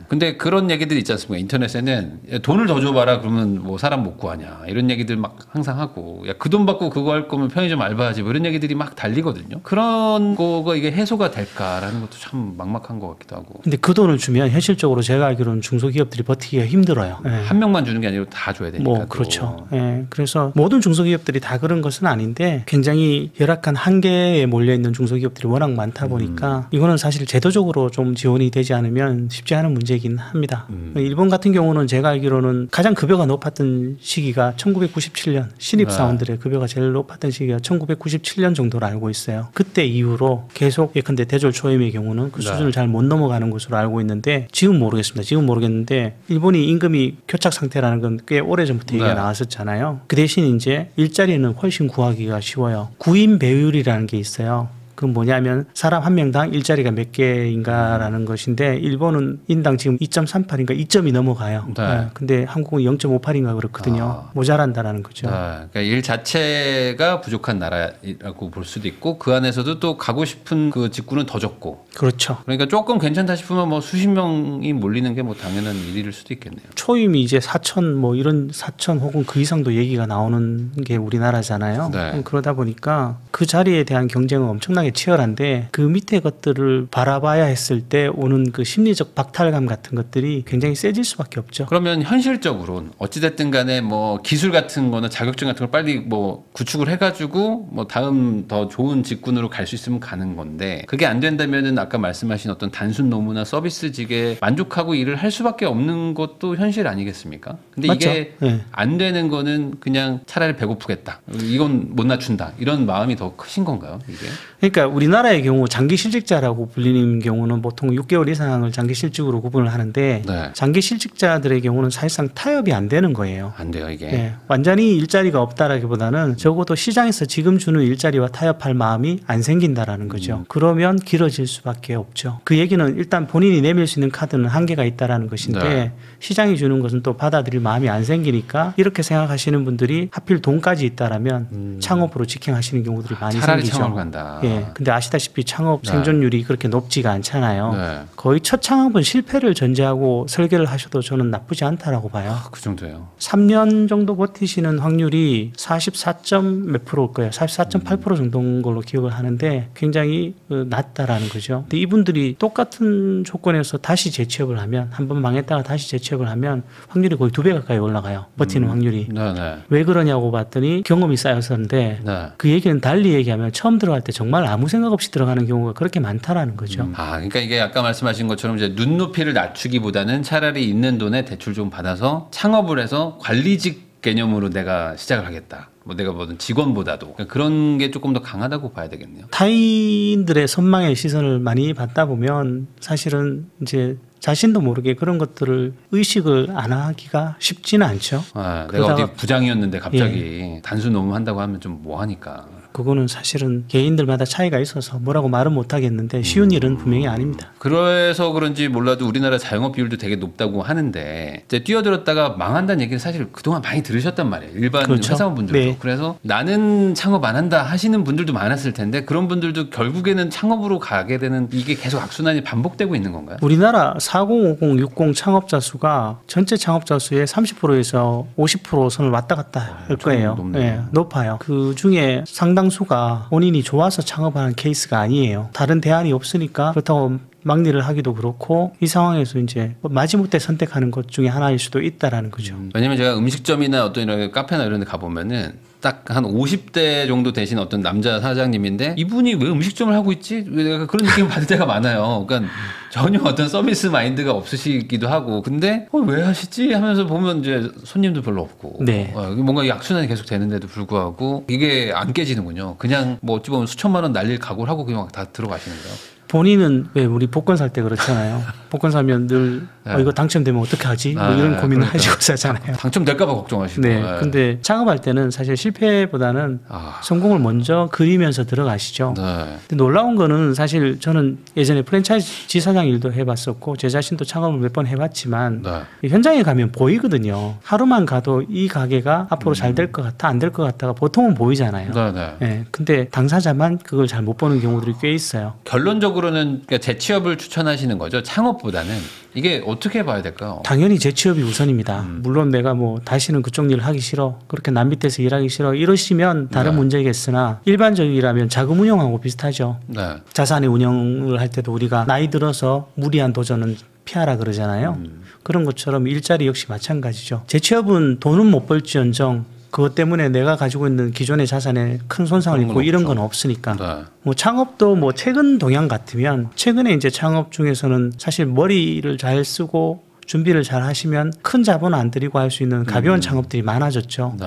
근데 그런 얘기들이 있지 않습니까? 인터넷에는 돈을 더 줘봐라 그러면 뭐 사람 못 구하냐 이런 얘기들 막 항상 하고 야, 그 돈 받고 그거 할 거면 편의점 알바하지 뭐 이런 얘기들이 막 달리거든요. 그런 거가 이게 해소가 될까라는 것도 참 막막한 것 같기도 하고. 근데 그 돈을 주면 현실적으로 제가 알기로는 중소기업들이 버티기가 힘들어요. 한 명만 주는 게 아니고 다 줘야 되니까. 뭐 그렇죠. 그래서 모든 중소기업들이 다 그런 것은 아닌데 굉장히 열악한 한계에 몰려 있는 중소기업들이 워낙 많다 보니까 이거는 사실 제도적으로 좀 지원이 되지 않으면 쉽지 않은 문제이긴 합니다. 일본 같은 경우는 제가 알기로는 가장 급여가 높았던 시기가 1997년 신입사원들의 급여가 제일 높았던 시기가 1997년 정도로 알고 있어요. 그때 이후로 계속 예컨대 대졸 초임의 경우는 그 수준을 잘 못 넘어가는 것으로 알고 있는데 지금 모르겠습니다. 지금 모르겠는데 일본이 임금이 교착 상태라는 건 꽤 오래전부터 얘기가 나왔었잖아요. 그 대신 이제 일자리는 훨씬 구하기가 쉬워요. 구인 배율이라는 게 있어요. 그건 뭐냐면 사람 한 명당 일자리가 몇 개인가라는 것인데 일본은 인당 지금 2.38인가 2점이 넘어가요. 근데 한국은 0.58인가 그렇거든요. 모자란다라는 거죠. 그러니까 일 자체가 부족한 나라라고 볼 수도 있고 그 안에서도 또 가고 싶은 그 직군은 더 적고. 그렇죠. 그러니까 조금 괜찮다 싶으면 뭐 수십 명이 몰리는 게 뭐 당연한 일일 수도 있겠네요. 초임이 이제 4천 뭐 이런 4천 혹은 그 이상도 얘기가 나오는 게 우리나라잖아요. 그러다 보니까 그 자리에 대한 경쟁은 엄청나게 엄청나게 치열한데 그 밑에 것들을 바라봐야 했을 때 오는 그 심리적 박탈감 같은 것들이 굉장히 세질 수밖에 없죠. 그러면 현실적으로 어찌됐든 간에 뭐 기술 같은 거나 자격증 같은 걸 빨리 뭐 구축을 해가지고 뭐 다음 더 좋은 직군으로 갈 수 있으면 가는 건데 그게 안 된다면은 아까 말씀하신 어떤 단순 노무나 서비스직에 만족하고 일을 할 수밖에 없는 것도 현실 아니겠습니까? 근데 맞죠? 이게 네. 안 되는 거는 그냥 차라리 배고프겠다. 이건 못 낮춘다. 이런 마음이 더 크신 건가요? 이게? 그러니까 우리나라의 경우 장기 실직자라고 불리는 경우는 보통 6개월 이상을 장기 실직으로 구분을 하는데 네. 장기 실직자들의 경우는 사실상 타협이 안 되는 거예요. 안 돼요, 이게. 네, 완전히 일자리가 없다라기보다는 적어도 시장에서 지금 주는 일자리와 타협할 마음이 안 생긴다라는 거죠. 그러면 길어질 수밖에 없죠. 그 얘기는 일단 본인이 내밀 수 있는 카드는 한계가 있다라는 것인데 네. 시장이 주는 것은 또 받아들일 마음이 안 생기니까 이렇게 생각하시는 분들이 하필 돈까지 있다라면 창업으로 직행하시는 경우들이 많이 차라리 생기죠. 창업을 간다. 예. 근데 아시다시피 창업 네. 생존율이 그렇게 높지가 않잖아요. 네. 거의 첫 창업은 실패를 전제하고 설계를 하셔도 저는 나쁘지 않다라고 봐요. 그 정도예요. 3년 정도 버티시는 확률이 44점 몇 프로일 거예요. 44.8% 정도인 걸로 기억을 하는데 굉장히 낮다라는 거죠. 근데 이분들이 똑같은 조건에서 다시 재취업을 하면 한 번 망했다가 다시 재취업을 하면 확률이 거의 2배 가까이 올라가요. 버티는 확률이. 네. 왜 그러냐고 봤더니 경험이 쌓여서인데 네. 그 얘기는 달리 얘기하면 처음 들어갈 때 정말 아무 생각 없이 들어가는 경우가 그렇게 많다라는 거죠. 아, 그러니까 이게 아까 말씀하신 것처럼 이제 눈높이를 낮추기보다는 차라리 있는 돈에 대출 좀 받아서 창업을 해서 관리직 개념으로 내가 시작을 하겠다. 뭐 내가 뭐든 직원보다도 그러니까 그런 게 조금 더 강하다고 봐야 되겠네요. 타인들의 선망의 시선을 많이 받다 보면 사실은 이제 자신도 모르게 그런 것들을 의식을 안 하기가 쉽지는 않죠. 아, 내가 어디 그러다가- 부장이었는데 갑자기 단순 노무한다고 하면 좀 뭐하니까. 그거는 사실은 개인들마다 차이가 있어서 뭐라고 말은 못 하겠는데 쉬운 일은 분명히 아닙니다. 그래서 그런지 몰라도 우리나라 자영업 비율도 되게 높다고 하는데 이제 뛰어들었다가 망한다는 얘기는 사실 그동안 많이 들으셨단 말이에요. 일반 그렇죠. 회사원분들도. 네. 그래서 나는 창업 안 한다 하시는 분들도 많았을 텐데 그런 분들도 결국에는 창업으로 가게 되는 이게 계속 악순환이 반복되고 있는 건가요? 우리나라 40, 50, 60 창업자 수가 전체 창업자 수의 30%에서 50% 선을 왔다 갔다 할 거예요. 높네요. 네, 높아요. 그 중에 상당수가 본인이 좋아서 창업하는 케이스가 아니에요. 다른 대안이 없으니까 그렇다고 막리를 하기도 그렇고 이 상황에서 이제 마지못해 선택하는 것 중에 하나일 수도 있다라는 거죠. 왜냐면 제가 음식점이나 어떤 이런 카페나 이런 데 가보면은 딱 한 50대 정도 되신 어떤 남자 사장님인데 이분이 왜 음식점을 하고 있지? 왜 내가 그런 느낌을 받을 때가 많아요. 그러니까 전혀 어떤 서비스 마인드가 없으시기도 하고 근데 왜 하시지? 하면서 보면 이제 손님도 별로 없고 네. 뭔가 약순환이 계속 되는데도 불구하고 이게 안 깨지는군요. 그냥 뭐 어찌 보면 수천만 원 날릴 각오를 하고 그냥 다 들어가시는 거예요. 본인은 왜 우리 복권 살 때 그렇잖아요. 복권 사면 늘 이거 당첨되면 어떻게 하지? 뭐 이런 고민을 그러니까. 하시고 사잖아요. 당첨될까봐 걱정하시고. 네. 근데 창업할 때는 사실 실패보다는 성공을 먼저 그리면서 들어가시죠. 네. 근데 놀라운 거는 사실 저는 예전에 프랜차이즈 지사장 일도 해봤었고 제 자신도 창업을 몇 번 해봤지만 네. 현장에 가면 보이거든요. 하루만 가도 이 가게가 앞으로 잘 될 것 같아 안 될 것 같다가 보통은 보이잖아요. 네. 네. 근데 당사자만 그걸 잘 못 보는 경우들이 꽤 있어요. 결론적으로는 그러니까 재취업을 추천하시는 거죠. 창업보다는 이게 어떻게 봐야 될까요? 당연히 재취업이 우선입니다. 물론 내가 뭐 다시는 그쪽 일을 하기 싫어, 그렇게 남 밑에서 일하기 싫어 이러시면 다른 네. 문제겠으나 일반적이라면 자금 운용하고 비슷하죠. 네. 자산의 운영을 할 때도 우리가 나이 들어서 무리한 도전은 피하라 그러잖아요. 그런 것처럼 일자리 역시 마찬가지죠. 재취업은 돈은 못 벌지언정 그것 때문에 내가 가지고 있는 기존의 자산에 큰 손상을 그런 건 입고 이런 없죠. 건 없으니까. 네. 뭐 창업도 뭐 최근 동향 같으면 최근에 이제 창업 중에서는 사실 머리를 잘 쓰고 준비를 잘 하시면 큰 자본 안 들이고 할 수 있는 가벼운 창업들이 많아졌죠. 네.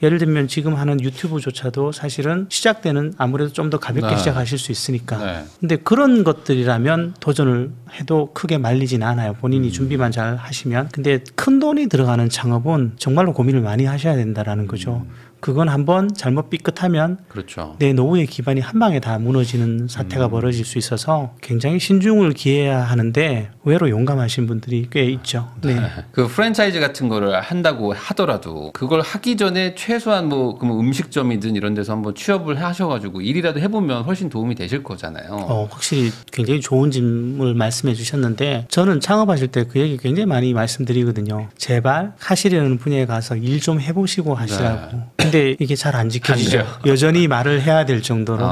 예를 들면 지금 하는 유튜브조차도 사실은 시작 때는 아무래도 좀 더 가볍게 네. 시작하실 수 있으니까. 네. 근데 그런 것들이라면 도전을 해도 크게 말리진 않아요. 본인이 준비만 잘 하시면. 근데 큰 돈이 들어가는 창업은 정말로 고민을 많이 하셔야 된다라는 거죠. 그건 한번 잘못 삐끗하면 그렇죠. 내 노후의 기반이 한 방에 다 무너지는 사태가 벌어질 수 있어서 굉장히 신중을 기해야 하는데 의외로 용감하신 분들이 꽤 있죠. 네. 그 프랜차이즈 같은 거를 한다고 하더라도 그걸 하기 전에 최소한 뭐 음식점이든 이런 데서 한번 취업을 하셔가지고 일이라도 해보면 훨씬 도움이 되실 거잖아요. 확실히 굉장히 좋은 질문을 말씀해 주셨는데 저는 창업하실 때 그 얘기 굉장히 많이 말씀드리거든요. 제발 하시려는 분야에 가서 일 좀 해보시고 하시라고. 근데 근데 이게 잘 안 지켜지죠. 여전히 말을 해야 될 정도로.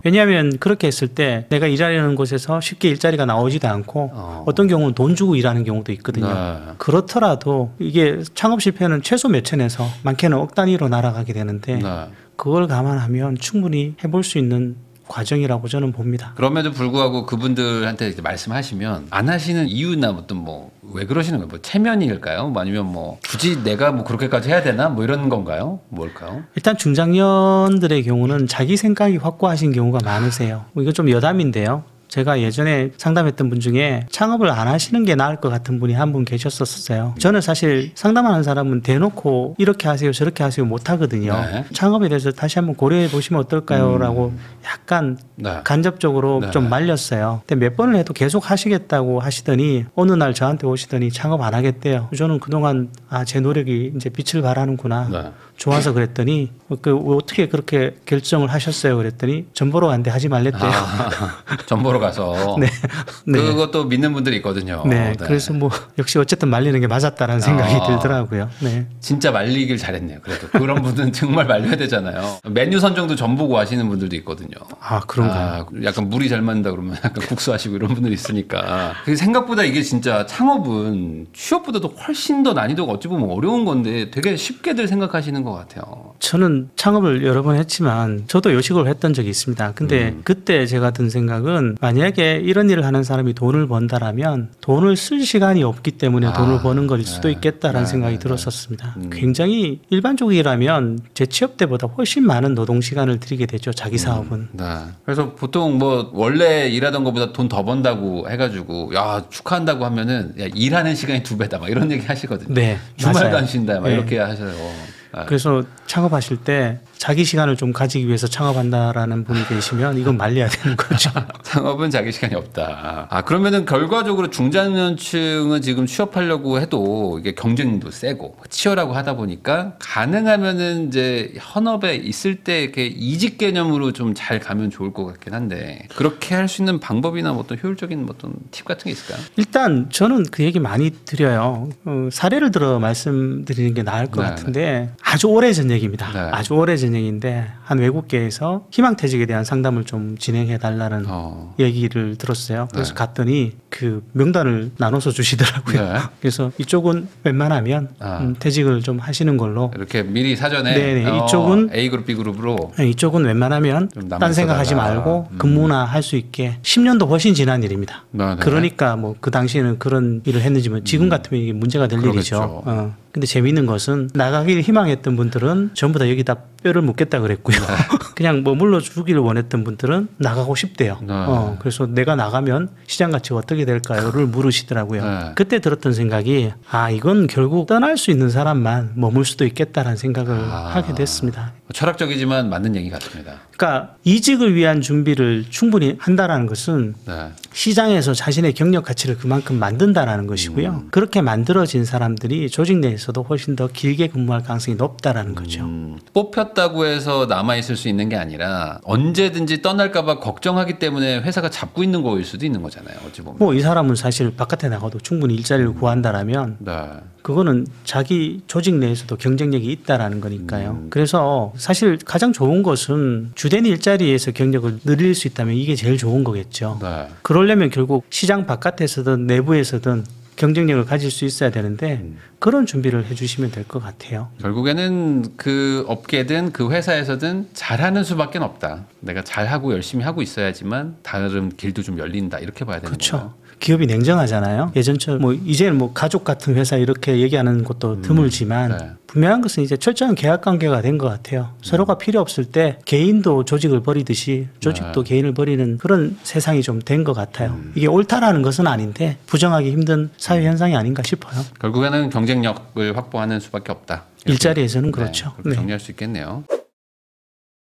왜냐하면 그렇게 했을 때 내가 일하려는 곳에서 쉽게 일자리가 나오지도 않고 어떤 경우는 돈 주고 일하는 경우도 있거든요. 네. 그렇더라도 이게 창업 실패는 최소 몇 천에서 많게는 억 단위로 날아가게 되는데 네. 그걸 감안하면 충분히 해볼 수 있는 과정이라고 저는 봅니다. 그럼에도 불구하고 그분들한테 이렇게 말씀하시면 안 하시는 이유나 어떤 뭐 왜 그러시는 거예요? 뭐 체면일까요? 뭐 아니면 뭐 굳이 내가 뭐 그렇게까지 해야 되나? 뭐 이런 건가요? 뭘까요? 일단 중장년들의 경우는 자기 생각이 확고하신 경우가 많으세요. 이거 좀 여담인데요. 제가 예전에 상담했던 분 중에 창업을 안 하시는 게 나을 것 같은 분이 한 분 계셨었어요. 저는 사실 상담하는 사람은 대놓고 이렇게 하세요 저렇게 하세요 못 하거든요. 네. 창업에 대해서 다시 한번 고려해 보시면 어떨까요? 라고 약간 네. 간접적으로 네. 좀 말렸어요. 근데 몇 번을 해도 계속 하시겠다고 하시더니 어느 날 저한테 오시더니 창업 안 하겠대요. 저는 그동안 제 노력이 이제 빛을 발하는구나. 네. 좋아서 그랬더니 어떻게 그렇게 결정을 하셨어요? 그랬더니 전 보러 갔는데 하지 말랬대요. 전 보러 가서 네. 네. 그것도 믿는 분들이 있거든요. 네. 그래서 뭐 역시 어쨌든 말리는 게 맞았다라는 생각이 들더라고요. 네. 진짜 말리길 잘했네요. 그래도 그런 분들은 정말 말려야 되잖아요. 메뉴 선정도 전 보고 하시는 분들도 있거든요. 그런가요? 약간 물이 잘 맞는다 그러면 약간 국수하시고 이런 분들이 있으니까. 생각보다 이게 진짜 창업은 취업보다도 훨씬 더 난이도가 어찌 보면 어려운 건데 되게 쉽게들 생각하시는 것 같아요. 저는 창업을 여러 번 했지만 저도 요식을 했던 적이 있습니다. 근데 그때 제가 든 생각은 만약에 이런 일을 하는 사람이 돈을 번다라면 돈을 쓸 시간이 없기 때문에 돈을 버는 걸 수도 있겠다라는 생각이 들었었습니다. 굉장히 일반적이라면 재취업 때보다 훨씬 많은 노동 시간을 들이게 되죠. 자기 사업은. 네. 그래서 보통 뭐 원래 일하던 것보다 돈 더 번다고 해가지고 야 축하한다고 하면은 야, 일하는 시간이 2배다 막 이런 얘기 하시거든요. 네, 주말도 맞아요. 안 쉰다 막 네. 이렇게 하셔요. 그래서 창업하실 때 자기 시간을 좀 가지기 위해서 창업한다라는 분이 계시면 이건 말려야 되는 거죠. 창업은 자기 시간이 없다. 그러면은 결과적으로 중장년층은 지금 취업하려고 해도 이게 경쟁도 세고 치열하고 하다 보니까 가능하면은 이제 현업에 있을 때 이렇게 이직 개념으로 좀 잘 가면 좋을 것 같긴 한데 그렇게 할 수 있는 방법이나 뭐 어떤 효율적인 어떤 팁 같은 게 있을까요? 일단 저는 그 얘기 많이 드려요. 사례를 들어 말씀드리는 게 나을 것 같은데 아주 오래전 얘기입니다. 네. 아주 오래전 얘기인데 한 외국계에서 희망퇴직에 대한 상담을 좀 진행해 달라는 얘기를 들었어요. 그래서 갔더니 그 명단을 나눠서 주시더라고요. 네. 그래서 이쪽은 웬만하면 퇴직을 좀 하시는 걸로 이렇게 미리 사전에 네네. 이쪽은 A그룹 B그룹으로 이쪽은 웬만하면 딴 생각하지 말고 근무나 할 수 있게 10년도 훨씬 지난 일입니다. 네. 그러니까 뭐 그 당시에는 그런 일을 했는지 뭐 지금 같으면 이게 문제가 될 일이죠. 근데 재미있는 것은 나가길 희망했던 분들은 전부 다 여기다 뼈를 묻겠다 그랬고요. 그냥 뭐 물러주기를 원했던 분들은 나가고 싶대요. 그래서 내가 나가면 시장 가치가 어떻게 될까요?를 물으시더라고요. 그때 들었던 생각이 이건 결국 떠날 수 있는 사람만 머물 수도 있겠다라는 생각을 하게 됐습니다. 철학적이지만 맞는 얘기 같습니다. 그러니까 이직을 위한 준비를 충분히 한다라는 것은 시장에서 자신의 경력 가치를 그만큼 만든다라는 것이고요. 그렇게 만들어진 사람들이 조직 내에서도 훨씬 더 길게 근무할 가능성이 높다라는 거죠. 뽑혔다고 해서 남아있을 수 있는 게 아니라 언제든지 떠날까봐 걱정하기 때문에 회사가 잡고 있는 거일 수도 있는 거잖아요. 어찌 보면. 뭐 이 사람은 사실 바깥에 나가도 충분히 일자리를 구한다라면 그거는 자기 조직 내에서도 경쟁력이 있다라는 거니까요. 그래서 사실 가장 좋은 것은 주된 일자리에서 경력을 늘릴 수 있다면 이게 제일 좋은 거겠죠. 그러려면 결국 시장 바깥에서든 내부에서든 경쟁력을 가질 수 있어야 되는데 그런 준비를 해주시면 될 것 같아요. 결국에는 그 업계든 그 회사에서든 잘하는 수밖에 없다. 내가 잘하고 열심히 하고 있어야지만 다른 길도 좀 열린다. 이렇게 봐야 되는 그렇죠. 거예요. 기업이 냉정하잖아요. 예전처럼 뭐 이제는 뭐 가족 같은 회사 이렇게 얘기하는 것도 드물지만 분명한 것은 이제 철저한 계약 관계가 된 것 같아요. 서로가 필요 없을 때 개인도 조직을 버리듯이 조직도 개인을 버리는 그런 세상이 좀 된 것 같아요. 이게 옳다라는 것은 아닌데 부정하기 힘든 사회 현상이 아닌가 싶어요. 결국에는 경쟁력을 확보하는 수밖에 없다. 일자리에서는 그렇죠. 그렇게 정리할 수 있겠네요.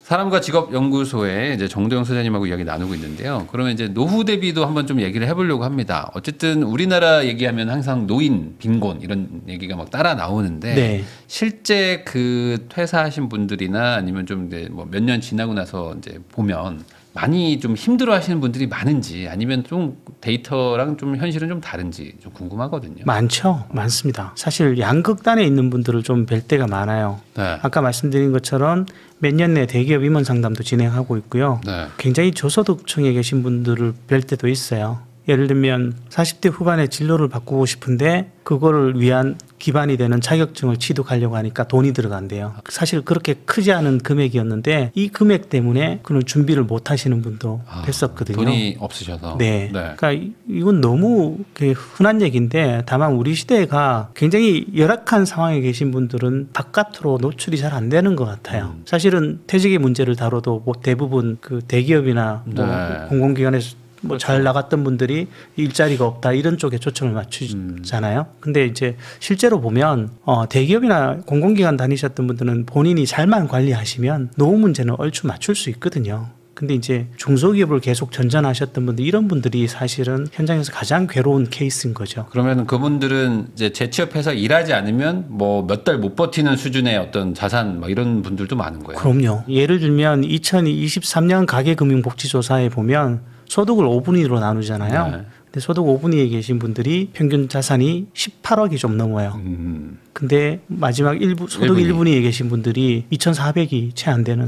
사람과 직업연구소에 이제 정도영 소장님하고 이야기 나누고 있는데요. 그러면 이제 노후 대비도 한번 좀 얘기를 해보려고 합니다. 어쨌든 우리나라 얘기하면 항상 노인, 빈곤 이런 얘기가 막 따라 나오는데 실제 그 퇴사하신 분들이나 아니면 좀 이제 뭐 몇 년 지나고 나서 이제 보면 많이 좀 힘들어하시는 분들이 많은지 아니면 좀 데이터랑 좀 현실은 좀 다른지 좀 궁금하거든요. 많습니다. 사실 양극단에 있는 분들을 좀 뵐 때가 많아요. 네. 아까 말씀드린 것처럼 몇 년 내 대기업 임원 상담도 진행하고 있고요. 네. 굉장히 저소득층에 계신 분들을 뵐 때도 있어요. 예를 들면 40대 후반에 진로를 바꾸고 싶은데 그거를 위한 기반이 되는 자격증을 취득하려고 하니까 돈이 들어간대요. 사실 그렇게 크지 않은 금액이었는데 이 금액 때문에 그런 준비를 못 하시는 분도 뵀었거든요. 돈이 없으셔서. 네. 그러니까 이건 너무 흔한 얘기인데 다만 우리 시대가 굉장히 열악한 상황에 계신 분들은 바깥으로 노출이 잘 안 되는 것 같아요. 사실은 퇴직의 문제를 다뤄도 뭐 대부분 그 대기업이나 뭐 공공기관에서 뭐 잘 나갔던 분들이 일자리가 없다 이런 쪽에 초점을 맞추잖아요. 근데 이제 실제로 보면 대기업이나 공공기관 다니셨던 분들은 본인이 잘만 관리하시면 노후 문제는 얼추 맞출 수 있거든요. 근데 이제 중소기업을 계속 전전하셨던 분들 이런 분들이 사실은 현장에서 가장 괴로운 케이스인 거죠. 그러면 그분들은 이제 재취업해서 일하지 않으면 뭐 몇 달 못 버티는 수준의 어떤 자산 막 이런 분들도 많은 거예요. 그럼요. 예를 들면 2023년 가계금융복지조사에 보면 소득을 5분위로 나누잖아요. 네. 근데 소득 5분위에 계신 분들이 평균 자산이 18억이 좀 넘어요. 근데 마지막 소득 1분위에 계신 분들이 2,400이 채 안 되는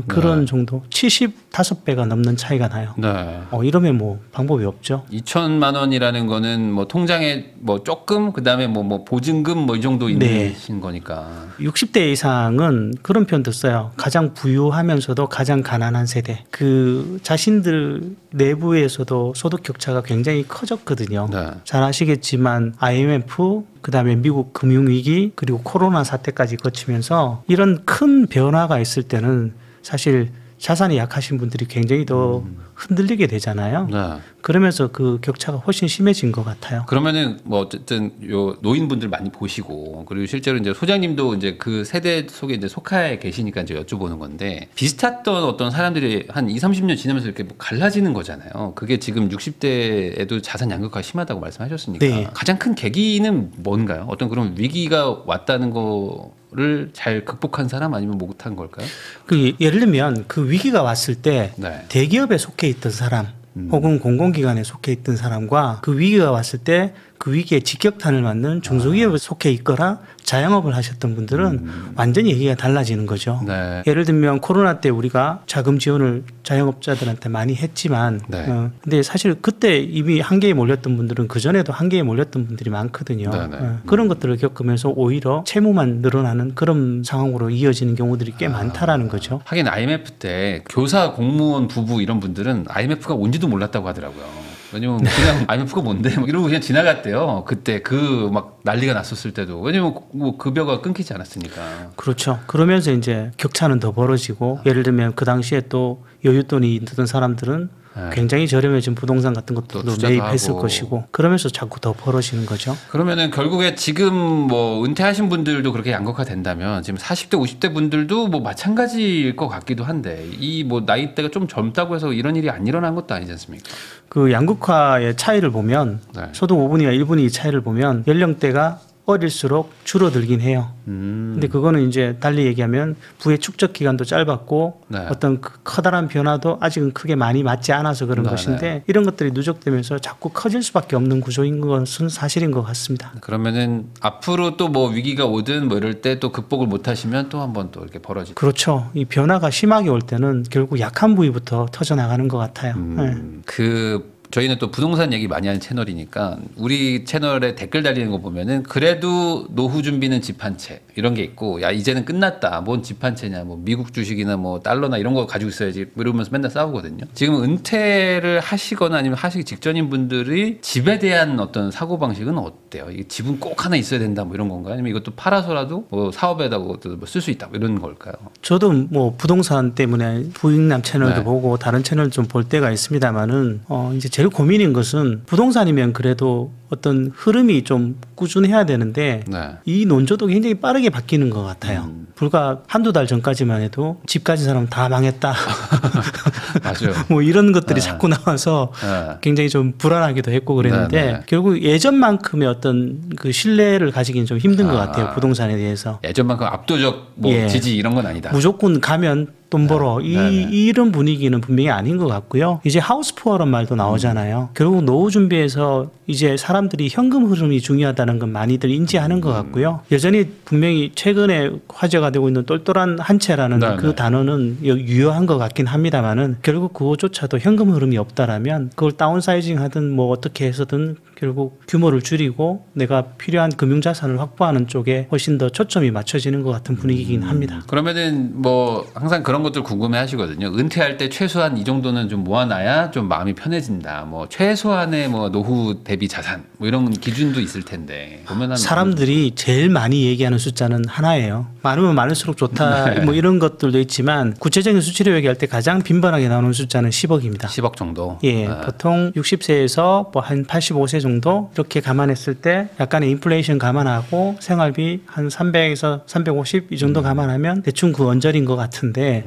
그런 정도 75배가 넘는 차이가 나요. 네. 이러면 뭐 방법이 없죠. 2천만 원이라는 거는 뭐 통장에 뭐 조금 그다음에 뭐 보증금 뭐 이 정도 있는 거니까. 60대 이상은 그런 표현도 써요. 가장 부유하면서도 가장 가난한 세대. 그 자신들 내부에서도 소득 격차가 굉장히 커졌거든요. 네. 잘 아시겠지만 IMF 그다음에 미국 금융위기 그리고 코로나 사태까지 거치면서 이런 큰 변화가 있을 때는 사실 자산이 약하신 분들이 굉장히 더 흔들리게 되잖아요. 네. 그러면서 그 격차가 훨씬 심해진 것 같아요. 그러면은 뭐 어쨌든 요 노인분들 많이 보시고 그리고 실제로 이제 소장님도 이제 그 세대 속에 이제 속해 계시니까 이제 여쭤보는 건데 비슷했던 어떤 사람들이 한 20, 30년 지나면서 이렇게 뭐 갈라지는 거잖아요. 그게 지금 60대에도 자산 양극화가 심하다고 말씀하셨으니까 네. 가장 큰 계기는 뭔가요? 어떤 그런 위기가 왔다는 거를 잘 극복한 사람 아니면 못한 걸까요? 예를 들면 그 위기가 왔을 때 대기업에 속해 있던 사람 혹은 공공기관에 속해 있던 사람과 그 위기가 왔을 때 그 위기에 직격탄을 맞는 중소기업에 속해 있거나 자영업을 하셨던 분들은 완전히 얘기가 달라지는 거죠. 네. 예를 들면 코로나 때 우리가 자금 지원을 자영업자들한테 많이 했지만 근데 사실 그때 이미 한계에 몰렸던 분들은 그전에도 한계에 몰렸던 분들이 많거든요. 그런 것들을 겪으면서 오히려 채무만 늘어나는 그런 상황으로 이어지는 경우들이 꽤 많다라는 거죠. 하긴 IMF 때 교사 공무원 부부 이런 분들은 IMF가 온지도 몰랐다고 하더라고요. 왜냐면 그냥 IMF가 뭔데 이러고 그냥 지나갔대요. 그때 그 막 난리가 났었을 때도. 왜냐면 뭐 급여가 끊기지 않았으니까. 그렇죠. 그러면서 이제 격차는 더 벌어지고 예를 들면 그 당시에 또 여윳돈이 드던 사람들은 굉장히 저렴해진 부동산 같은 것도 매입했을 것이고 그러면서 자꾸 더 벌어지는 거죠. 그러면은 결국에 지금 뭐 은퇴하신 분들도 그렇게 양극화 된다면 지금 40대 50대 분들도 뭐 마찬가지일 것 같기도 한데 이 뭐 나이대가 좀 젊다고 해서 이런 일이 안 일어난 것도 아니지 않습니까? 그 양극화의 차이를 보면 소득 5분위와 1분위 차이를 보면 연령대가 어릴수록 줄어들긴 해요. 근데 그거는 이제 달리 얘기하면 부의 축적 기간도 짧았고 어떤 그 커다란 변화도 아직은 크게 많이 맞지 않아서 그런 것인데 이런 것들이 누적되면서 자꾸 커질 수밖에 없는 구조인 것은 사실인 것 같습니다. 그러면은 앞으로 또 뭐 위기가 오든 뭐 이럴 때 또 극복을 못 하시면 또 한번 또 이렇게 벌어지죠. 그렇죠. 이 변화가 심하게 올 때는 결국 약한 부위부터 터져 나가는 것 같아요. 저희는 또 부동산 얘기 많이 하는 채널이니까 우리 채널에 댓글 달리는 거 보면은 그래도 노후 준비는 집 한 채 이런 게 있고 야 이제는 끝났다 뭔 집 한 채냐 뭐 미국 주식이나 뭐 달러나 이런 거 가지고 있어야지 이러면서 맨날 싸우거든요. 지금 은퇴를 하시거나 아니면 하시기 직전인 분들이 집에 대한 어떤 사고 방식은 어때요? 이 집은 꼭 하나 있어야 된다 뭐 이런 건가요? 아니면 이것도 팔아서라도 뭐 사업에다 뭐 쓸 수 있다 뭐 이런 걸까요? 저도 뭐 부동산 때문에 부익남 채널도 보고 다른 채널 좀 볼 때가 있습니다만은 이제 제일 고민인 것은 부동산이면 그래도 어떤 흐름이 좀 꾸준해야 되는데 이 논조도 굉장히 빠르게 바뀌는 것 같아요. 불과 한두 달 전까지만 해도 집 가진 사람은 다 망했다. 맞아요. 뭐 이런 것들이 자꾸 나와서 굉장히 좀 불안하기도 했고 그랬는데 결국 예전만큼의 어떤 그 신뢰를 가지기는 좀 힘든 것 같아요. 부동산에 대해서. 예전만큼 압도적 뭐 지지 이런 건 아니다. 무조건 가면 돈 벌어. 이런 분위기는 분명히 아닌 것 같고요. 이제 하우스푸어란 말도 나오잖아요. 결국 노후 준비에서 이제 사람들이 현금 흐름이 중요하다는 건 많이들 인지하는 것 같고요. 여전히 분명히 최근에 화제가 되고 있는 똘똘한 한 채라는 그 단어는 유효한 것 같긴 합니다만은 결국 그거조차도 현금 흐름이 없다라면 그걸 다운사이징 하든 뭐 어떻게 해서든 결국 규모를 줄이고 내가 필요한 금융자산을 확보하는 쪽에 훨씬 더 초점이 맞춰지는 것 같은 분위기이긴 합니다. 그러면은 뭐 항상 그런 것들 궁금해 하시거든요. 은퇴할 때 최소한 이 정도는 좀 모아놔야 좀 마음이 편해진다. 뭐 최소한의 뭐 노후 대비 자산 뭐 이런 기준도 있을 텐데 보면은 사람들이 제일 많이 얘기하는 숫자는 하나예요. 많으면 많을수록 좋다. 뭐 이런 것들도 있지만 구체적인 수치로 얘기할 때 가장 빈번하게 나오는 숫자는 10억입니다. 10억 정도. 예, 보통 60세에서 뭐 한 85세 정도 이렇게 감안했을 때 약간의 인플레이션 감안하고 생활비 한 300에서 350 이 정도 감안하면 대충 그 언저리인 것 같은데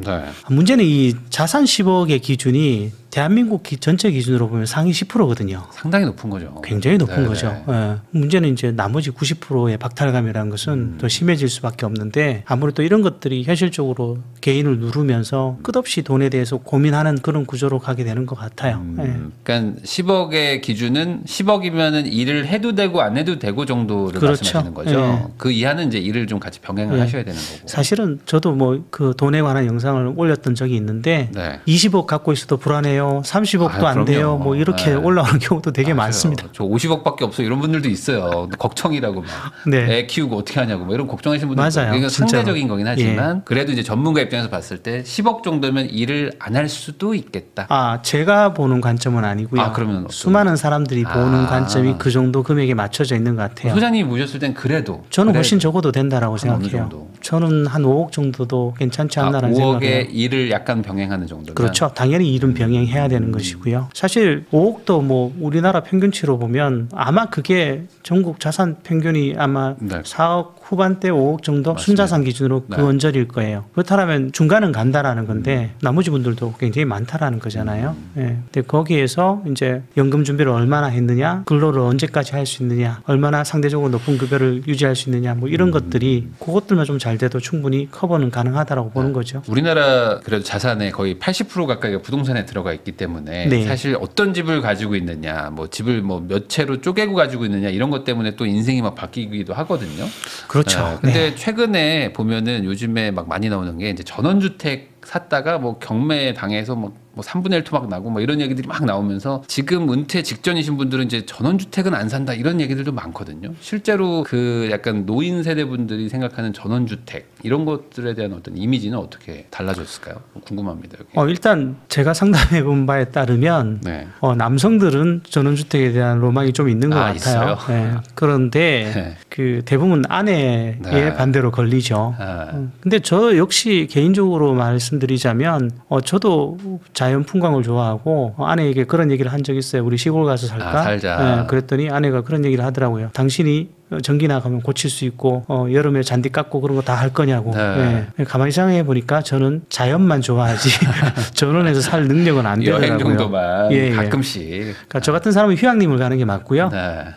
문제는 이 자산 10억의 기준이 대한민국 전체 기준으로 보면 상위 10%거든요. 상당히 높은 거죠. 굉장히 높은 거죠. 예. 문제는 이제 나머지 90%의 박탈감이라는 것은 더 심해질 수밖에 없는데 아무래도 이런 것들이 현실적으로 개인을 누르면서 끝없이 돈에 대해서 고민하는 그런 구조로 가게 되는 것 같아요. 예. 그러니까 10억의 기준은 10억이면은 일을 해도 되고 안 해도 되고 정도를 말씀하시는 거죠. 예. 그 이하는 이제 일을 좀 같이 병행을 하셔야 되는 거고. 사실은 저도 뭐 그 돈에 관한 영상을 올렸던 적이 있는데 20억 갖고 있어도 불안해요. 30억도 안 돼요. 뭐 이렇게 올라오는 경우도 되게 많습니다. 저 50억밖에 없어 이런 분들도 있어요. 걱정이라고 막. 애 키우고 어떻게 하냐고 뭐 이런 걱정하시는 분들 있어요. 그러니까 상대적인 거긴 하지만 그래도 이제 전문가 입장에서 봤을 때 10억 정도면 일을 안 할 수도 있겠다. 제가 보는 관점은 아니고요. 그러면 수많은 사람들이 보는 관점이 그 정도 금액에 맞춰져 있는 것 같아요. 소장님이 보셨을 땐 그래도 저는 훨씬 적어도 된다라고 생각해요. 저는 한 5억 정도도 괜찮지 않나라는 생각이에요. 5억의 일을 약간 병행하는 정도면. 그렇죠. 당연히 일은 병행해야 되는 것이고요. 사실 5억도 뭐 우리나라 평균치로 보면 아마 그게 전국 자산 평균이 아마 4억 후반대 5억 정도 맞습니다. 순자산 기준으로 그 언저리일 거예요. 그렇다면 중간은 간다라는 건데 나머지 분들도 굉장히 많다라는 거잖아요. 예. 근데 거기에서 이제 연금 준비를 얼마나 했느냐, 근로를 언제까지 할 수 있느냐, 얼마나 상대적으로 높은 급여를 유지할 수 있느냐, 뭐 이런 것들이 그것들만 좀 잘 돼도 충분히 커버는 가능하다라고 보는 거죠. 우리나라 그래도 자산의 거의 80% 가까이가 부동산에 들어가 있기 때문에 사실 어떤 집을 가지고 있느냐, 뭐 집을 뭐 몇 채로 쪼개고 가지고 있느냐 이런 것 때문에 또 인생이 막 바뀌기도 하거든요. 그렇죠. 근데 최근에 보면은 요즘에 막 많이 나오는 게 이제 전원주택 샀다가 뭐 경매에 당해서 뭐 3분의 1 토막 나고 뭐 이런 얘기들이 막 나오면서 지금 은퇴 직전이신 분들은 이제 전원주택은 안 산다 이런 얘기들도 많거든요. 실제로 그 약간 노인 세대분들이 생각하는 전원주택 이런 것들에 대한 어떤 이미지는 어떻게 달라졌을까요? 궁금합니다. 여기. 일단 제가 상담해 본 바에 따르면 남성들은 전원주택에 대한 로망이 좀 있는 것 같아요. 네. 그런데 그 대부분 아내의 반대로 걸리죠. 근데 저 역시 개인적으로 말씀드리자면 저도 자연 풍광을 좋아하고 아내에게 그런 얘기를 한 적이 있어요. 우리 시골 가서 살까? 살자. 그랬더니 아내가 그런 얘기를 하더라고요. 당신이 전기 나가면 고칠 수 있고 여름에 잔디 깎고 그런 거 다 할 거냐고. 가만히 생각해 보니까 저는 자연만 좋아하지 전원에서 살 능력은 안 되더라고요. 여행 정도만 가끔씩. 그러니까 저 같은 사람은 휴양림을 가는 게 맞고요.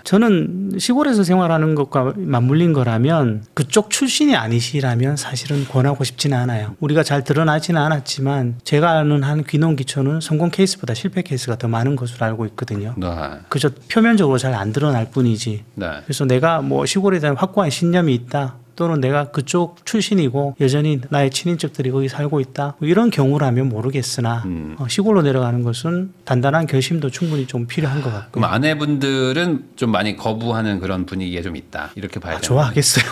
저는 시골에서 생활하는 것과 맞물린 거라면 그쪽 출신이 아니시라면 사실은 권하고 싶지는 않아요. 우리가 잘 드러나지는 않았지만 제가 아는 한 귀농귀촌은 성공 케이스보다 실패 케이스가 더 많은 것으로 알고 있거든요. 그저 표면적으로 잘 안 드러날 뿐이지. 그래서 내가 뭐 시골에 대한 확고한 신념이 있다. 또는 내가 그쪽 출신이고 여전히 나의 친인척들이 거기 살고 있다. 뭐 이런 경우라면 모르겠으나 시골로 내려가는 것은 단단한 결심도 충분히 좀 필요한 것 같고요. 그럼 아내분들은 좀 많이 거부하는 그런 분위기가 좀 있다. 이렇게 봐야 되나요? 좋아하겠어요.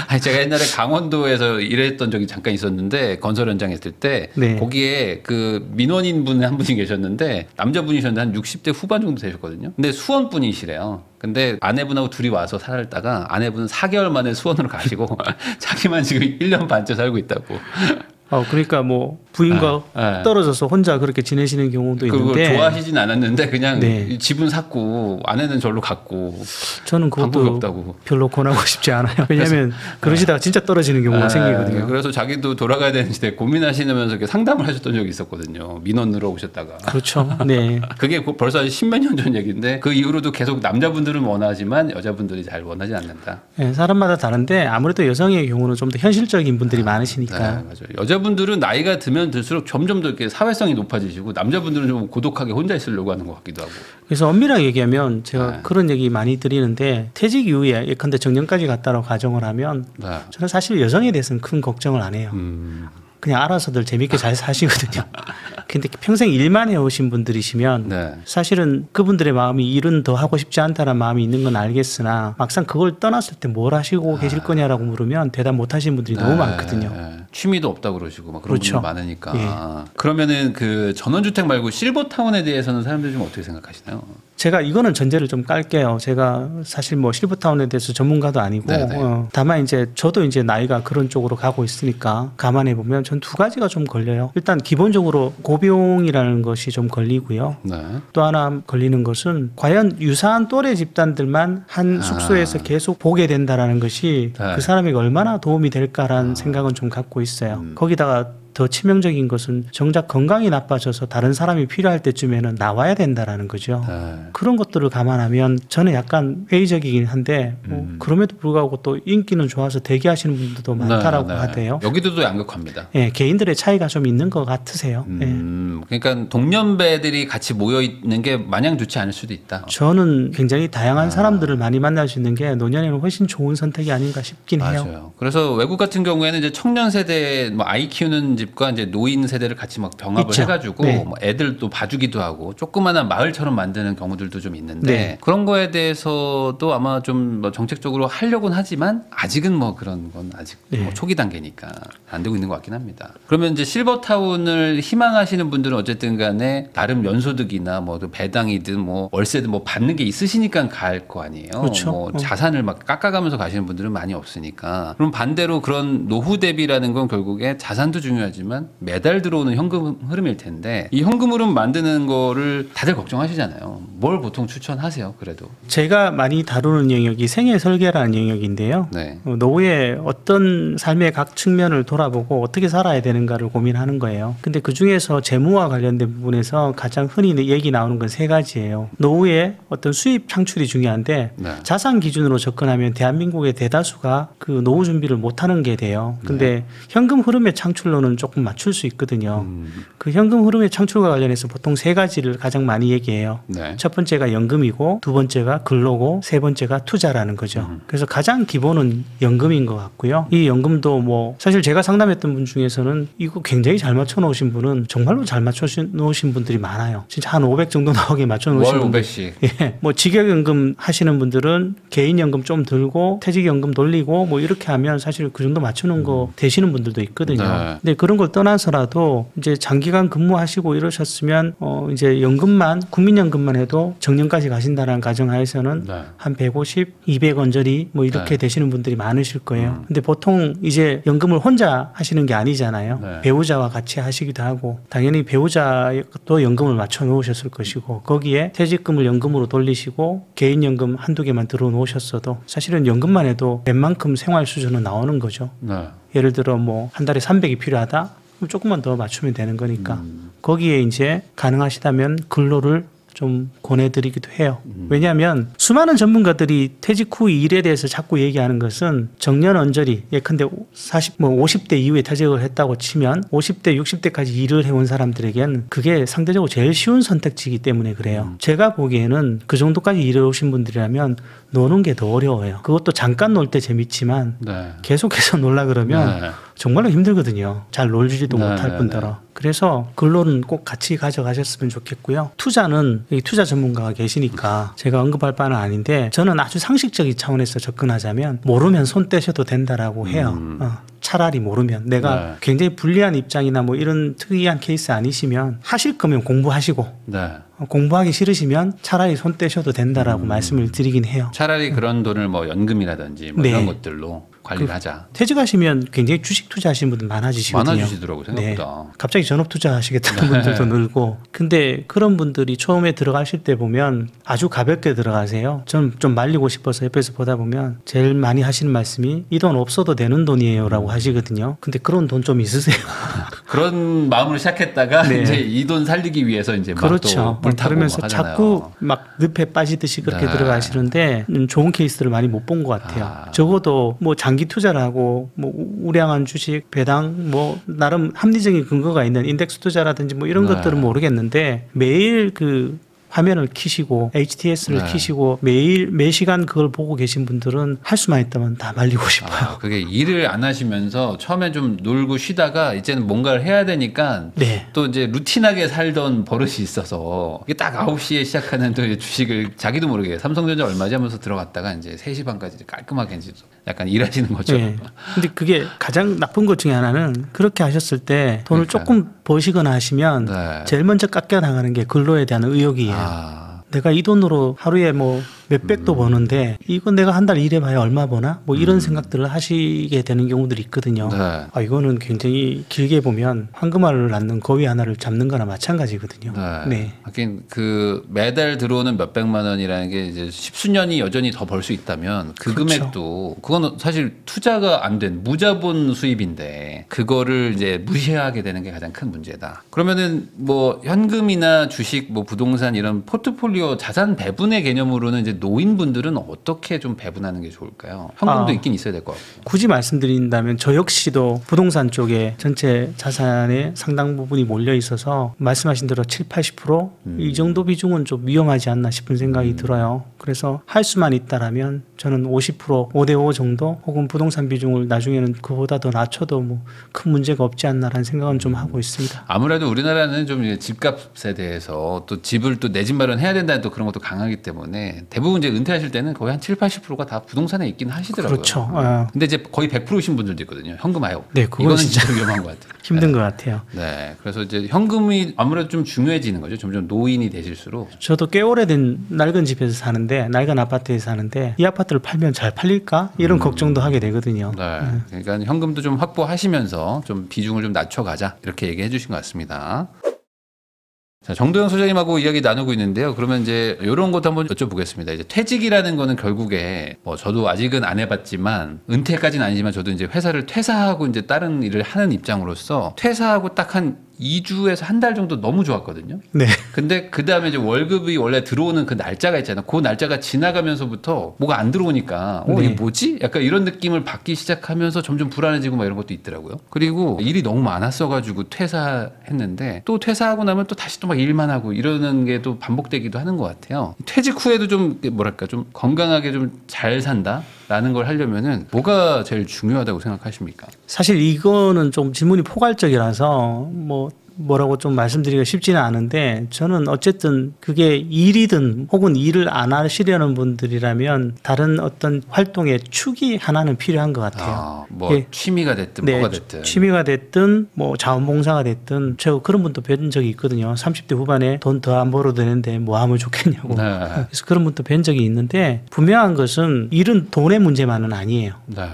아니, 제가 옛날에 강원도에서 일했던 적이 잠깐 있었는데 건설 현장에 있을 때 거기에 그 민원인 분 한 분이 계셨는데 남자분이셨는데 한 60대 후반 정도 되셨거든요. 근데 수원 분이시래요. 근데 아내분하고 둘이 와서 살다가 아내분은 4개월 만에 수원으로 가시고 자기만 지금 1년 반째 살고 있다고. 그러니까 뭐 부인과 떨어져서 혼자 그렇게 지내시는 경우도 있는데 그걸 좋아하시진 않았는데 그냥 네. 집은 샀고 아내는 절로 갔고 저는 그것도 별로 권하고 싶지 않아요. 왜냐하면 그러시다가 진짜 떨어지는 경우가 생기거든요. 그래서 자기도 돌아가야 되는데 고민하시면서 이렇게 상담을 하셨던 적이 있었거든요. 민원으로 오셨다가. 그렇죠. 네. 그게 벌써 10몇 년 전 얘기인데 그 이후로도 계속 남자분들은 원하지만 여자분들이 잘 원하지 않는다. 네, 사람마다 다른데 아무래도 여성의 경우는 좀 더 현실적인 분들이 많으시니까. 네, 맞아요. 여자분들은 나이가 들면 들수록 점점 더 이렇게 사회성이 높아지시고 남자분들은 좀 고독하게 혼자 있으려고 하는 것 같기도 하고. 그래서 엄밀하게 얘기하면 제가 그런 얘기 많이 드리는데 퇴직 이후에 예컨대 정년까지 갔다고 가정을 하면 저는 사실 여성에 대해서는 큰 걱정을 안 해요. 그냥 알아서들 재밌게 잘 사시거든요. 근데 평생 일만 해오신 분들이시면 사실은 그분들의 마음이 일은 더 하고 싶지 않다는 마음이 있는 건 알겠으나 막상 그걸 떠났을 때 뭘 하시고 계실 거냐라고 물으면 대답 못 하시는 분들이 너무 많거든요. 취미도 없다고 그러시고 막 그런 그렇죠. 분들 많으니까. 그러면은 그 전원주택 말고 실버타운에 대해서는 사람들이 좀 어떻게 생각하시나요? 제가 이거는 전제를 좀 깔게요. 제가 사실 뭐 실버타운에 대해서 전문가도 아니고 다만 이제 저도 이제 나이가 그런 쪽으로 가고 있으니까 감안해 보면 전 두 가지가 좀 걸려요. 일단 기본적으로 고비용이라는 것이 좀 걸리고요. 또 하나 걸리는 것은 과연 유사한 또래 집단들만 한 숙소에서 계속 보게 된다라는 것이 그 사람에게 얼마나 도움이 될까라는 생각은 좀 갖고 있어요. 거기다가 더 치명적인 것은 정작 건강이 나빠져서 다른 사람이 필요할 때쯤에는 나와야 된다라는 거죠. 그런 것들을 감안하면 저는 약간 회의적이긴 한데 그럼에도 불구하고 또 인기는 좋아서 대기하시는 분들도 많다라고 하대요. 여기도 양극화입니다. 네, 개인들의 차이가 좀 있는 것 같으세요. 그러니까 동년배들이 같이 모여 있는 게 마냥 좋지 않을 수도 있다. 저는 굉장히 다양한 사람들을 많이 만날 수 있는 게 노년에는 훨씬 좋은 선택이 아닌가 싶긴 해요. 맞아요. 그래서 외국 같은 경우에는 이제 청년 세대 뭐 아이 키우는 집과 이제 노인 세대를 같이 막 병합을 해가지고 뭐 애들도 봐주기도 하고 조그마한 마을처럼 만드는 경우들도 좀 있는데 그런 거에 대해서도 아마 좀 뭐 정책적으로 하려고는 하지만 아직은 뭐 그런 건 아직 뭐 초기 단계니까 안 되고 있는 것 같긴 합니다. 그러면 이제 실버타운을 희망하시는 분들은 어쨌든 간에 나름 연소득이나 뭐 배당이든 뭐 월세든 뭐 받는 게 있으시니까 갈 거 아니에요. 그렇죠. 뭐 자산을 막 깎아가면서 가시는 분들은 많이 없으니까. 그럼 반대로 그런 노후 대비라는 건 결국에 자산도 중요하지만 매달 들어오는 현금 흐름일 텐데 이 현금 흐름 만드는 거를 다들 걱정하시잖아요. 뭘 보통 추천하세요? 그래도 제가 많이 다루는 영역이 생애 설계라는 영역인데요. 노후에 어떤 삶의 각 측면을 돌아보고 어떻게 살아야 되는가를 고민하는 거예요. 근데 그 중에서 재무와 관련된 부분에서 가장 흔히 얘기 나오는 건 세 가지예요. 노후에 어떤 수입 창출이 중요한데 자산 기준으로 접근하면 대한민국의 대다수가 그 노후 준비를 못하는 게 돼요. 근데 현금 흐름의 창출로는 조금 맞출 수 있거든요. 그 현금 흐름의 창출과 관련해서 보통 세 가지를 가장 많이 얘기해요. 첫 번째가 연금이고 두 번째가 근로고 세 번째가 투자라는 거죠. 그래서 가장 기본은 연금인 것 같고요. 이 연금도 뭐 사실 제가 상담했던 분 중에서는 이거 굉장히 잘 맞춰 놓으신 분은 정말로 잘 맞춰 놓으신 분들이 많아요. 진짜 한 500 정도 나오게 맞춰 놓으신 월 분들. 500씩. 예. 뭐 직역연금 하시는 분들은 개인연금 좀 들고 퇴직연금 돌리고 뭐 이렇게 하면 사실 그 정도 맞추는 거 되시는 분들도 있거든요. 근데 그런 걸 떠나서라도 이제 장기간 근무하시고 이러셨으면 이제 연금만 국민연금만 해도 정년까지 가신다는 가정하에서는 한 150, 200원짜리 뭐 이렇게 되시는 분들이 많으실 거예요. 근데 보통 이제 연금을 혼자 하시는 게 아니잖아요. 배우자와 같이 하시기도 하고 당연히 배우자도 연금을 맞춰 놓으셨을 것이고 거기에 퇴직금을 연금으로 돌리시고 개인연금 한두 개만 들어 놓으셨어도 사실은 연금만 해도 웬만큼 생활 수준은 나오는 거죠. 예를 들어 뭐 한 달에 300이 필요하다? 그럼 조금만 더 맞추면 되는 거니까 거기에 이제 가능하시다면 근로를 좀 권해드리기도 해요. 왜냐하면 수많은 전문가들이 퇴직 후 일에 대해서 자꾸 얘기하는 것은 정년 언저리 예컨대 50대 이후에 퇴직을 했다고 치면 50대 60대까지 일을 해온 사람들에겐 그게 상대적으로 제일 쉬운 선택지이기 때문에 그래요. 제가 보기에는 그 정도까지 일해오신 분들이라면 노는 게 더 어려워요. 그것도 잠깐 놀 때 재밌지만 계속해서 놀라 그러면 정말로 힘들거든요. 잘 놀지도 못할 뿐더러. 그래서 근로는 꼭 같이 가져가셨으면 좋겠고요. 투자는 여기 투자 전문가가 계시니까 제가 언급할 바는 아닌데 저는 아주 상식적인 차원에서 접근하자면 모르면 손 떼셔도 된다라고 해요. 차라리 모르면 내가 굉장히 불리한 입장이나 뭐 이런 특이한 케이스 아니시면 하실 거면 공부하시고 공부하기 싫으시면 차라리 손 떼셔도 된다라고 말씀을 드리긴 해요. 차라리 그런 돈을 뭐 연금이라든지 뭐 이런 것들로 관리를 하자. 퇴직하시면 굉장히 주식 투자하시는 분들 많아지시거든요. 많아지시더라고요, 생각보다. 네. 갑자기 전업 투자하시겠다는 분들도 늘고. 근데 그런 분들이 처음에 들어가실 때 보면 아주 가볍게 들어가세요. 좀 말리고 싶어서 옆에서 보다 보면 제일 많이 하시는 말씀이 이 돈 없어도 되는 돈이에요라고 하시거든요. 근데 그런 돈 좀 있으세요? 그런 마음으로 시작했다가 네. 이제 이 돈 살리기 위해서 이제 그렇죠. 물 타고 그러면서 하잖아요. 자꾸 막 늪에 빠지듯이 그렇게 네. 들어가시는데 좋은 케이스를 많이 못 본 것 같아요. 적어도 뭐 장기 투자를 하고 뭐 우량한 주식, 배당 뭐 나름 합리적인 근거가 있는 인덱스 투자라든지 뭐 이런 네. 것들은 모르겠는데 매일 그 화면을 키시고 HTS를 키시고 매 시간 그걸 보고 계신 분들은 할 수만 있다면 다 말리고 싶어요. 그게 일을 안 하시면서 처음에 좀 놀고 쉬다가 이제는 뭔가를 해야 되니까 네. 또 이제 루틴하게 살던 버릇이 있어서 이게 딱 9시에 시작하는 또 주식을 자기도 모르게 삼성전자 얼마지 하면서 들어갔다가 이제 3시 반까지 깔끔하게 이제 약간 일하시는 거죠. 네. 근데 그게 가장 나쁜 것 중에 하나는 그렇게 하셨을 때 돈을 조금 버시거나 하시면 네. 제일 먼저 깎여 나가는 게 근로에 대한 의욕이에요. 내가 이 돈으로 하루에 뭐 몇백도 버는데 이건 내가 한 달 일해봐야 얼마 버나? 뭐 이런 생각들을 하시게 되는 경우들이 있거든요. 네. 이거는 굉장히 길게 보면 황금알을 낳는 거위 하나를 잡는 거나 마찬가지거든요. 네. 하긴 그 매달 들어오는 몇백만 원이라는 게 이제 십수년이 여전히 더 벌 수 있다면 그 그렇죠. 금액도 그거는 사실 투자가 안 된 무자본 수입인데 그거를 이제 무시하게 되는 게 가장 큰 문제다. 그러면은 뭐 현금이나 주식, 뭐 부동산 이런 포트폴리오 자산 배분의 개념으로는 이제 노인분들은 어떻게 좀 배분하는 게 좋을까요? 현금도 있긴 있어야 될 것 같고. 굳이 말씀드린다면 저 역시도 부동산 쪽에 전체 자산의 상당 부분이 몰려 있어서 말씀하신 대로 70-80%이 정도 비중은 좀 위험하지 않나 싶은 생각이 들어요. 그래서 할 수만 있다라면 저는 50% 5대5 정도 혹은 부동산 비중을 나중에는 그보다 더 낮춰도 뭐 큰 문제가 없지 않나라는 생각은 좀 하고 있습니다. 아무래도 우리나라는 좀 이제 집값에 대해서 또 집을 또 내 집 마련해야 된다는 또 그런 것도 강하기 때문에 대부분 이제 은퇴하실 때는 거의 한 70-80%가 다 부동산에 있긴 하시더라고요. 그렇죠. 근데 이제 거의 100%이신 분들도 있거든요. 현금화요. 네, 그건 이거는 진짜 진짜 위험한 것 같아요. 힘든 것 같아요. 네, 그래서 이제 현금이 아무래도 좀 중요해지는 거죠. 점점 노인이 되실수록. 저도 꽤 오래된 낡은 집에서 사는데 낡은 아파트에서 사는데 이 아파트를 팔면 잘 팔릴까? 이런 걱정도 하게 되거든요. 네, 그러니까 현금도 좀 확보하시면서 좀 비중을 좀 낮춰가자 이렇게 얘기해 주신 것 같습니다. 자, 정도영 소장님하고 이야기 나누고 있는데요. 그러면 이제 이런 것도 한번 여쭤보겠습니다. 이제 퇴직이라는 거는 결국에 뭐 저도 아직은 안 해봤지만 은퇴까지는 아니지만 저도 이제 회사를 퇴사하고 이제 다른 일을 하는 입장으로서 퇴사하고 딱 한 2주에서 한 달 정도 너무 좋았거든요. 네. 근데 그 다음에 이제 월급이 원래 들어오는 그 날짜가 있잖아요. 그 날짜가 지나가면서부터 뭐가 안 들어오니까 네. 이게 뭐지? 약간 이런 느낌을 받기 시작하면서 점점 불안해지고 막 이런 것도 있더라고요. 그리고 일이 너무 많았어가지고 퇴사했는데 또 퇴사하고 나면 또 다시 또 막 일만 하고 이러는 게 또 반복되기도 하는 것 같아요. 퇴직 후에도 좀 뭐랄까 좀 건강하게 좀 잘 산다라는 걸 하려면은 뭐가 제일 중요하다고 생각하십니까? 사실 이거는 좀 질문이 포괄적이라서 뭐라고 좀 말씀드리기가 쉽지는 않은데 저는 어쨌든 그게 일이든 혹은 일을 안 하시려는 분들이라면 다른 어떤 활동의 축이 하나는 필요한 것 같아요. 뭐 예. 취미가 됐든 네, 뭐가 됐든. 취미가 됐든 뭐 자원봉사가 됐든 제가 그런 분도 뵌 적이 있거든요. 30대 후반에 돈 더 안 벌어도 되는데 뭐 하면 좋겠냐고. 네. 그래서 그런 분도 뵌 적이 있는데 분명한 것은 일은 돈의 문제만은 아니에요. 네.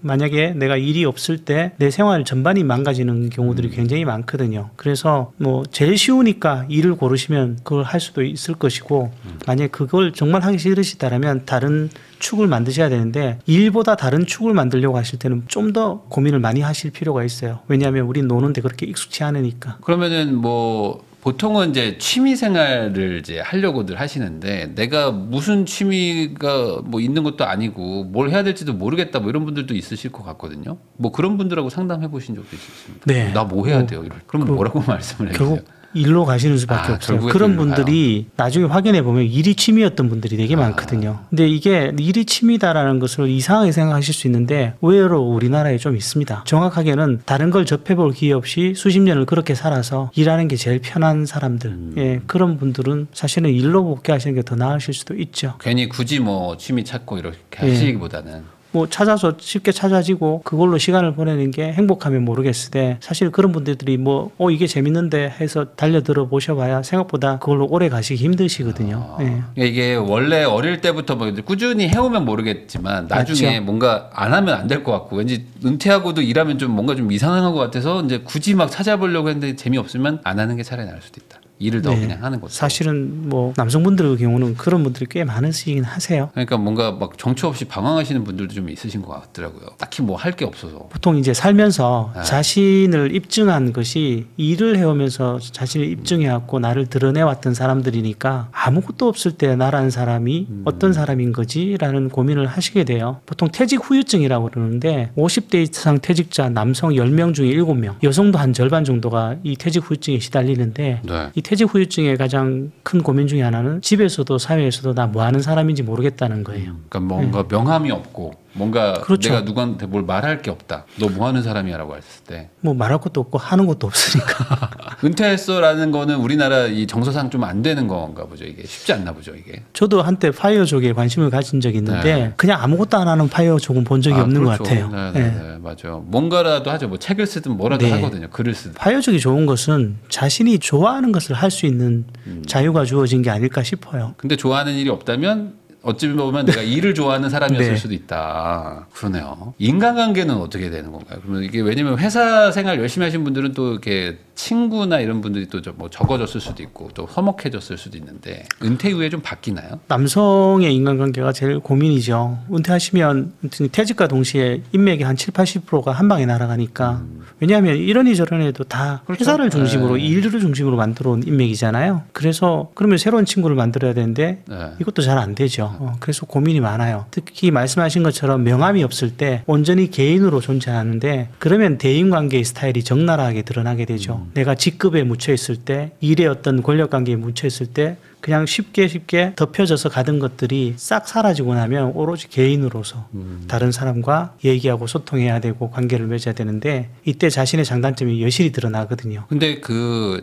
만약에 내가 일이 없을 때 내 생활 전반이 망가지는 경우들이 굉장히 많거든요. 그래서 뭐 제일 쉬우니까 일을 고르시면 그걸 할 수도 있을 것이고 만약에 그걸 정말 하기 싫으시다면 다른 축을 만드셔야 되는데 일보다 다른 축을 만들려고 하실 때는 좀 더 고민을 많이 하실 필요가 있어요. 왜냐하면 우린 노는데 그렇게 익숙치 않으니까. 그러면은 뭐 보통은 이제 취미 생활을 이제 하려고들 하시는데 내가 무슨 취미가 뭐 있는 것도 아니고 뭘 해야 될지도 모르겠다 뭐 이런 분들도 있으실 것 같거든요. 뭐 그런 분들하고 상담해 보신 적도 있으십니까? 네. 나 뭐 해야 돼요? 그러면 뭐라고 말씀을 해주세요? 결국 일로 가시는 수밖에 없어요. 결국에 그런 일로 분들이 나중에 확인해 보면 일이 취미였던 분들이 되게 많거든요. 근데 이게 일이 취미다라는 것을 이상하게 생각하실 수 있는데 의외로 우리나라에 좀 있습니다. 정확하게는 다른 걸 접해볼 기회 없이 수십 년을 그렇게 살아서 일하는 게 제일 편한 사람들. 예, 그런 분들은 사실은 일로 복귀하시는 게 더 나으실 수도 있죠. 괜히 굳이 뭐 취미 찾고 이렇게 하시기보다는 뭐 찾아서 쉽게 찾아지고 그걸로 시간을 보내는 게 행복하면 모르겠으되 사실 그런 분들이 뭐 이게 재밌는데 해서 달려들어 보셔봐야 생각보다 그걸로 오래 가시기 힘드시거든요. 네. 이게 원래 어릴 때부터 뭐 꾸준히 해오면 모르겠지만 나중에 그렇죠. 뭔가 안 하면 안 될 것 같고 왠지 은퇴하고도 일하면 좀 뭔가 좀 이상한 것 같아서 이제 굳이 막 찾아보려고 했는데 재미없으면 안 하는 게 차라리 나을 수도 있다. 일을 더 그냥 하는 거죠. 사실은 뭐 남성분들의 경우는 그런 분들이 꽤 많으시긴 하세요. 그러니까 뭔가 막 정처 없이 방황하시는 분들도 좀 있으신 것 같더라고요. 딱히 뭐 할 게 없어서. 보통 이제 살면서 자신을 입증한 것이 일을 해오면서 자신을 입증해왔고 나를 드러내왔던 사람들이니까 아무것도 없을 때 나라는 사람이 어떤 사람인 거지라는 고민을 하시게 돼요. 보통 퇴직 후유증이라고 그러는데 50대 이상 퇴직자 남성 10명 중에 7명, 여성도 한 절반 정도가 이 퇴직 후유증에 시달리는데 이 퇴직 후유증의 가장 큰 고민 중에 하나는 집에서도 사회에서도 나 뭐 하는 사람인지 모르겠다는 거예요. 그러니까 뭔가 명함이 없고 뭔가 그렇죠. 내가 누구한테 뭘 말할 게 없다. 너 뭐 하는 사람이야라고 했을 때 뭐 말할 것도 없고 하는 것도 없으니까. 은퇴했어라는 거는 우리나라 이 정서상 좀 안 되는 건가 보죠. 이게 쉽지 않나 보죠. 이게. 저도 한때 파이어족에 관심을 가진 적이 있는데 그냥 아무것도 안 하는 파이어족은 본 적이 없는 그렇죠. 것 같아요. 네, 맞아요. 뭔가라도 하죠. 뭐 책을 쓰든 뭐라도 하거든요. 글을 쓰든. 파이어족이 좋은 것은 자신이 좋아하는 것을 할 수 있는 자유가 주어진 게 아닐까 싶어요. 근데 좋아하는 일이 없다면 어찌 보면 내가 일을 좋아하는 사람이었을 네. 수도 있다. 그러네요. 인간관계는 어떻게 되는 건가요? 그러면 이게 왜냐면 회사 생활 열심히 하신 분들은 또 이렇게 친구나 이런 분들이 또 뭐 적어졌을 수도 있고 또 서먹해졌을 수도 있는데 은퇴 이후에 좀 바뀌나요? 남성의 인간관계가 제일 고민이죠. 은퇴하시면 퇴직과 동시에 인맥이 한 70~80%가 한 방에 날아가니까 왜냐하면 이러니 저러니도 다 그렇죠. 회사를 중심으로 일을 중심으로 만들어 온 인맥이잖아요. 그래서 그러면 새로운 친구를 만들어야 되는데 이것도 잘 안 되죠. 그래서 고민이 많아요. 특히 말씀하신 것처럼 명함이 없을 때 온전히 개인으로 존재하는데 그러면 대인관계의 스타일이 적나라하게 드러나게 되죠. 내가 직급에 묻혀 있을 때 일의 어떤 권력관계에 묻혀 있을 때 그냥 쉽게 덮여져서 가던 것들이 싹 사라지고 나면 오로지 개인으로서 다른 사람과 얘기하고 소통해야 되고 관계를 맺어야 되는데 이때 자신의 장단점이 여실히 드러나거든요. 근데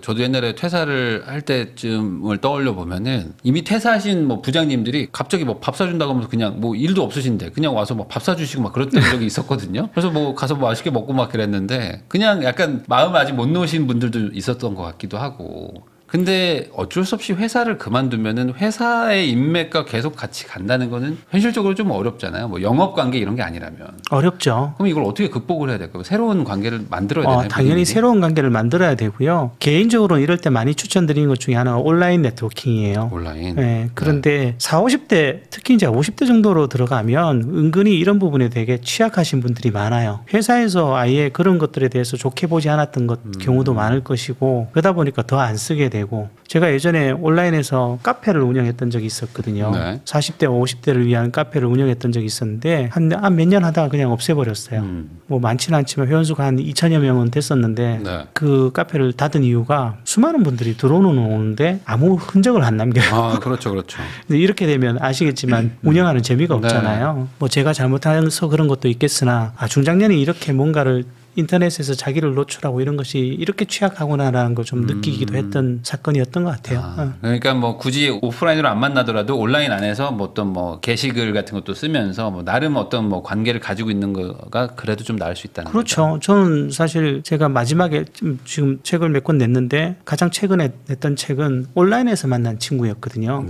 저도 옛날에 퇴사를 할 때쯤을 떠올려 보면은 이미 퇴사하신 뭐 부장님들이 갑자기 뭐 밥 사준다고 하면서 그냥 뭐 일도 없으신데 그냥 와서 막 밥 사주시고 막 그랬던 적이 있었거든요. 그래서 뭐 가서 뭐 맛있게 먹고 막 그랬는데 그냥 약간 마음 아직 못 놓으신 분들도 있었던 것 같기도 하고. 근데 어쩔 수 없이 회사를 그만두면은 회사의 인맥과 계속 같이 간다는 거는 현실적으로 좀 어렵잖아요. 뭐 영업 관계 이런 게 아니라면. 어렵죠. 그럼 이걸 어떻게 극복을 해야 될까요? 새로운 관계를 만들어야 되나요? 당연히 본인이? 새로운 관계를 만들어야 되고요. 개인적으로는 이럴 때 많이 추천드리는 것 중에 하나가 온라인 네트워킹이에요. 온라인. 네, 그런데 40, 50대 특히 이제 50대 정도로 들어가면 은근히 이런 부분에 되게 취약하신 분들이 많아요. 회사에서 아예 그런 것들에 대해서 좋게 보지 않았던 경우도 많을 것이고 그러다 보니까 더 안 쓰게 되고 제가 예전에 온라인에서 카페를 운영했던 적이 있었거든요. 40대, 50대를 위한 카페를 운영했던 적이 있었는데 한 몇 년 하다가 그냥 없애버렸어요. 뭐 많지는 않지만 회원수가 한 2,000여 명은 됐었는데 그 카페를 닫은 이유가 수많은 분들이 들어오는 오는데 아무 흔적을 안 남겨요. 그렇죠, 그렇죠. 근데 이렇게 되면 아시겠지만 운영하는 재미가 없잖아요. 뭐 제가 잘못해서 그런 것도 있겠으나 중장년이 이렇게 뭔가를 인터넷에서 자기를 노출하고 이런 것이 이렇게 취약하구나라는 걸 좀 느끼기도 했던 사건이었던 것 같아요. 그러니까 뭐 굳이 오프라인으로 안 만나더라도 온라인 안에서 뭐 어떤 뭐 게시글 같은 것도 쓰면서 뭐 나름 어떤 뭐 관계를 가지고 있는 거가 그래도 좀 나을 수 있다는 그렇죠. 거죠. 저는 사실 제가 마지막에 지금 책을 몇 권 냈는데 가장 최근에 냈던 책은 온라인에서 만난 친구였거든요.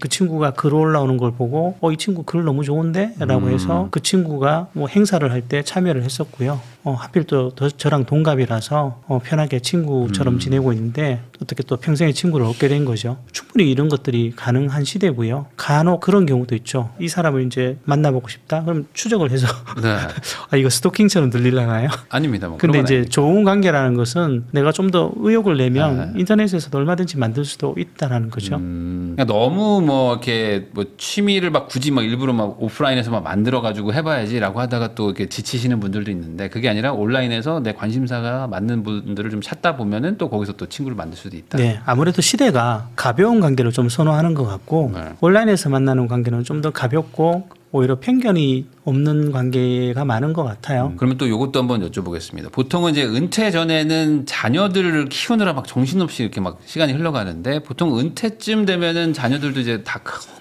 그 친구가 글 올라오는 걸 보고 이 친구 글 너무 좋은데? 라고 해서 그 친구가 뭐 행사를 할 때 참여를 했었고요. 하필 또 저랑 동갑이라서 편하게 친구처럼 지내고 있는데 어떻게 또 평생의 친구를 얻게 된 거죠. 충분히 이런 것들이 가능한 시대고요. 간혹 그런 경우도 있죠. 이 사람을 이제 만나보고 싶다? 그럼 추적을 해서 이거 스토킹처럼 들리려나요? 아닙니다. 뭐 근데 이제 좋은 관계라는 것은 내가 좀 더 의욕을 내면 인터넷에서도 얼마든지 만들 수도 있다라는 거죠. 그러니까 너무 뭐 이렇게 뭐 취미를 막 굳이 막 일부러 막 오프라인에서 막 만들어 가지고 해봐야지라고 하다가 또 이렇게 지치시는 분들도 있는데 그게 아니라 온라인에서 내 관심사가 맞는 분들을 좀 찾다 보면은 또 거기서 또 친구를 만들 수도 있다. 네, 아무래도 시대가 가벼운 관계를 좀 선호하는 것 같고 네. 온라인에서 만나는 관계는 좀 더 가볍고 오히려 편견이 없는 관계가 많은 것 같아요. 그러면 또 이것도 한번 여쭤보겠습니다. 보통은 이제 은퇴 전에는 자녀들을 키우느라 막 정신없이 이렇게 막 시간이 흘러가는데 보통 은퇴쯤 되면은 자녀들도 이제 다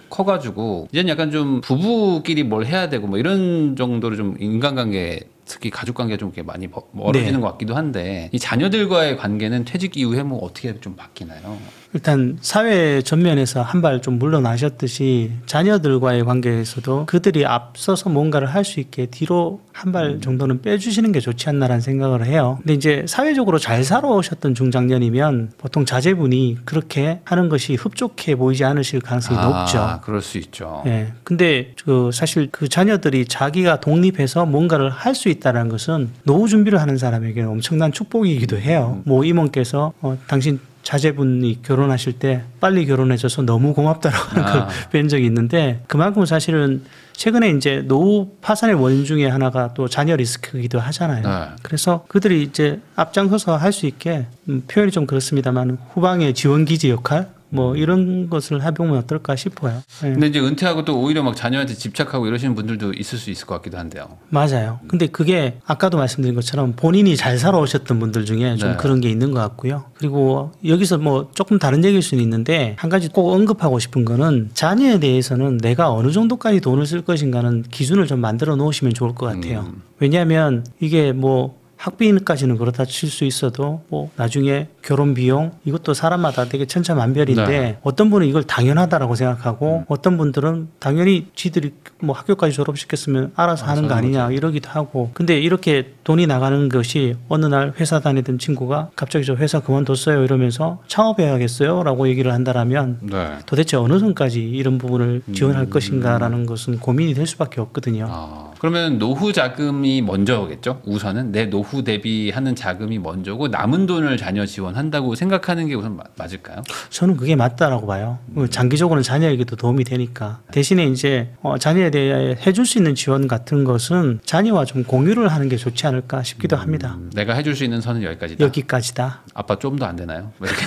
커가지고 이제는 약간 좀 부부끼리 뭘 해야 되고 뭐 이런 정도로 좀 인간관계 특히 가족관계가 좀 이렇게 많이 멀어지는 네. 것 같기도 한데 이 자녀들과의 관계는 퇴직 이후에 뭐 어떻게 좀 바뀌나요? 일단 사회 전면에서 한 발 좀 물러나셨듯이 자녀들과의 관계에서도 그들이 앞서서 뭔가를 할 수 있게 뒤로 한 발 정도는 빼주시는 게 좋지 않나라는 생각을 해요. 근데 이제 사회적으로 잘 살아오셨던 중장년이면 보통 자제분이 그렇게 하는 것이 흡족해 보이지 않으실 가능성이 높죠. 그럴 수 있죠. 네. 근데 사실 그 자녀들이 자기가 독립해서 뭔가를 할 수 있다는 것은 노후 준비를 하는 사람에게는 엄청난 축복이기도 해요. 뭐 이모께서 당신 자제분이 결혼하실 때 빨리 결혼해줘서 너무 고맙다라고 하는 걸 뵌 적이 있는데 그만큼 사실은 최근에 이제 노후 파산의 원인 중에 하나가 또 자녀 리스크이기도 하잖아요. 네. 그래서 그들이 이제 앞장서서 할 수 있게 표현이 좀 그렇습니다만 후방의 지원기지 역할 뭐 이런 것을 해보면 어떨까 싶어요. 네. 근데 이제 은퇴하고 또 오히려 막 자녀한테 집착하고 이러시는 분들도 있을 수 있을 것 같기도 한데요. 맞아요. 근데 그게 아까도 말씀드린 것처럼 본인이 잘 살아오셨던 분들 중에 좀 네. 그런 게 있는 것 같고요. 그리고 여기서 뭐 조금 다른 얘기일 수는 있는데 한 가지 꼭 언급하고 싶은 거는 자녀에 대해서는 내가 어느 정도까지 돈을 쓸 것인가는 기준을 좀 만들어 놓으시면 좋을 것 같아요. 왜냐하면 이게 뭐 학비까지는 그렇다 칠 수 있어도 뭐 나중에 결혼 비용 이것도 사람마다 되게 천차만별인데 네. 어떤 분은 이걸 당연하다라고 생각하고 어떤 분들은 당연히 지들이 뭐 학교까지 졸업시켰으면 알아서 하는 거 아니냐 이러기도 하고 근데 이렇게 돈이 나가는 것이 어느 날 회사 다니던 친구가 갑자기 저 회사 그만뒀어요 이러면서 창업해야겠어요 라고 얘기를 한다라면 네. 도대체 어느 선까지 이런 부분을 지원할 것인가라는 것은 고민이 될 수밖에 없거든요. 그러면 노후 자금이 먼저겠죠? 우선은 내 노후 대비하는 자금이 먼저고 남은 돈을 자녀 지원한다고 생각하는 게 우선 맞을까요? 저는 그게 맞다라고 봐요. 장기적으로는 자녀에게도 도움이 되니까. 대신에 이제 자녀에 대해 해줄 수 있는 지원 같은 것은 자녀와 좀 공유를 하는 게 좋지 않을까 싶기도 합니다. 내가 해줄 수 있는 선은 여기까지다. 여기까지다. 아빠 좀 더 안 되나요? 왜 이렇게?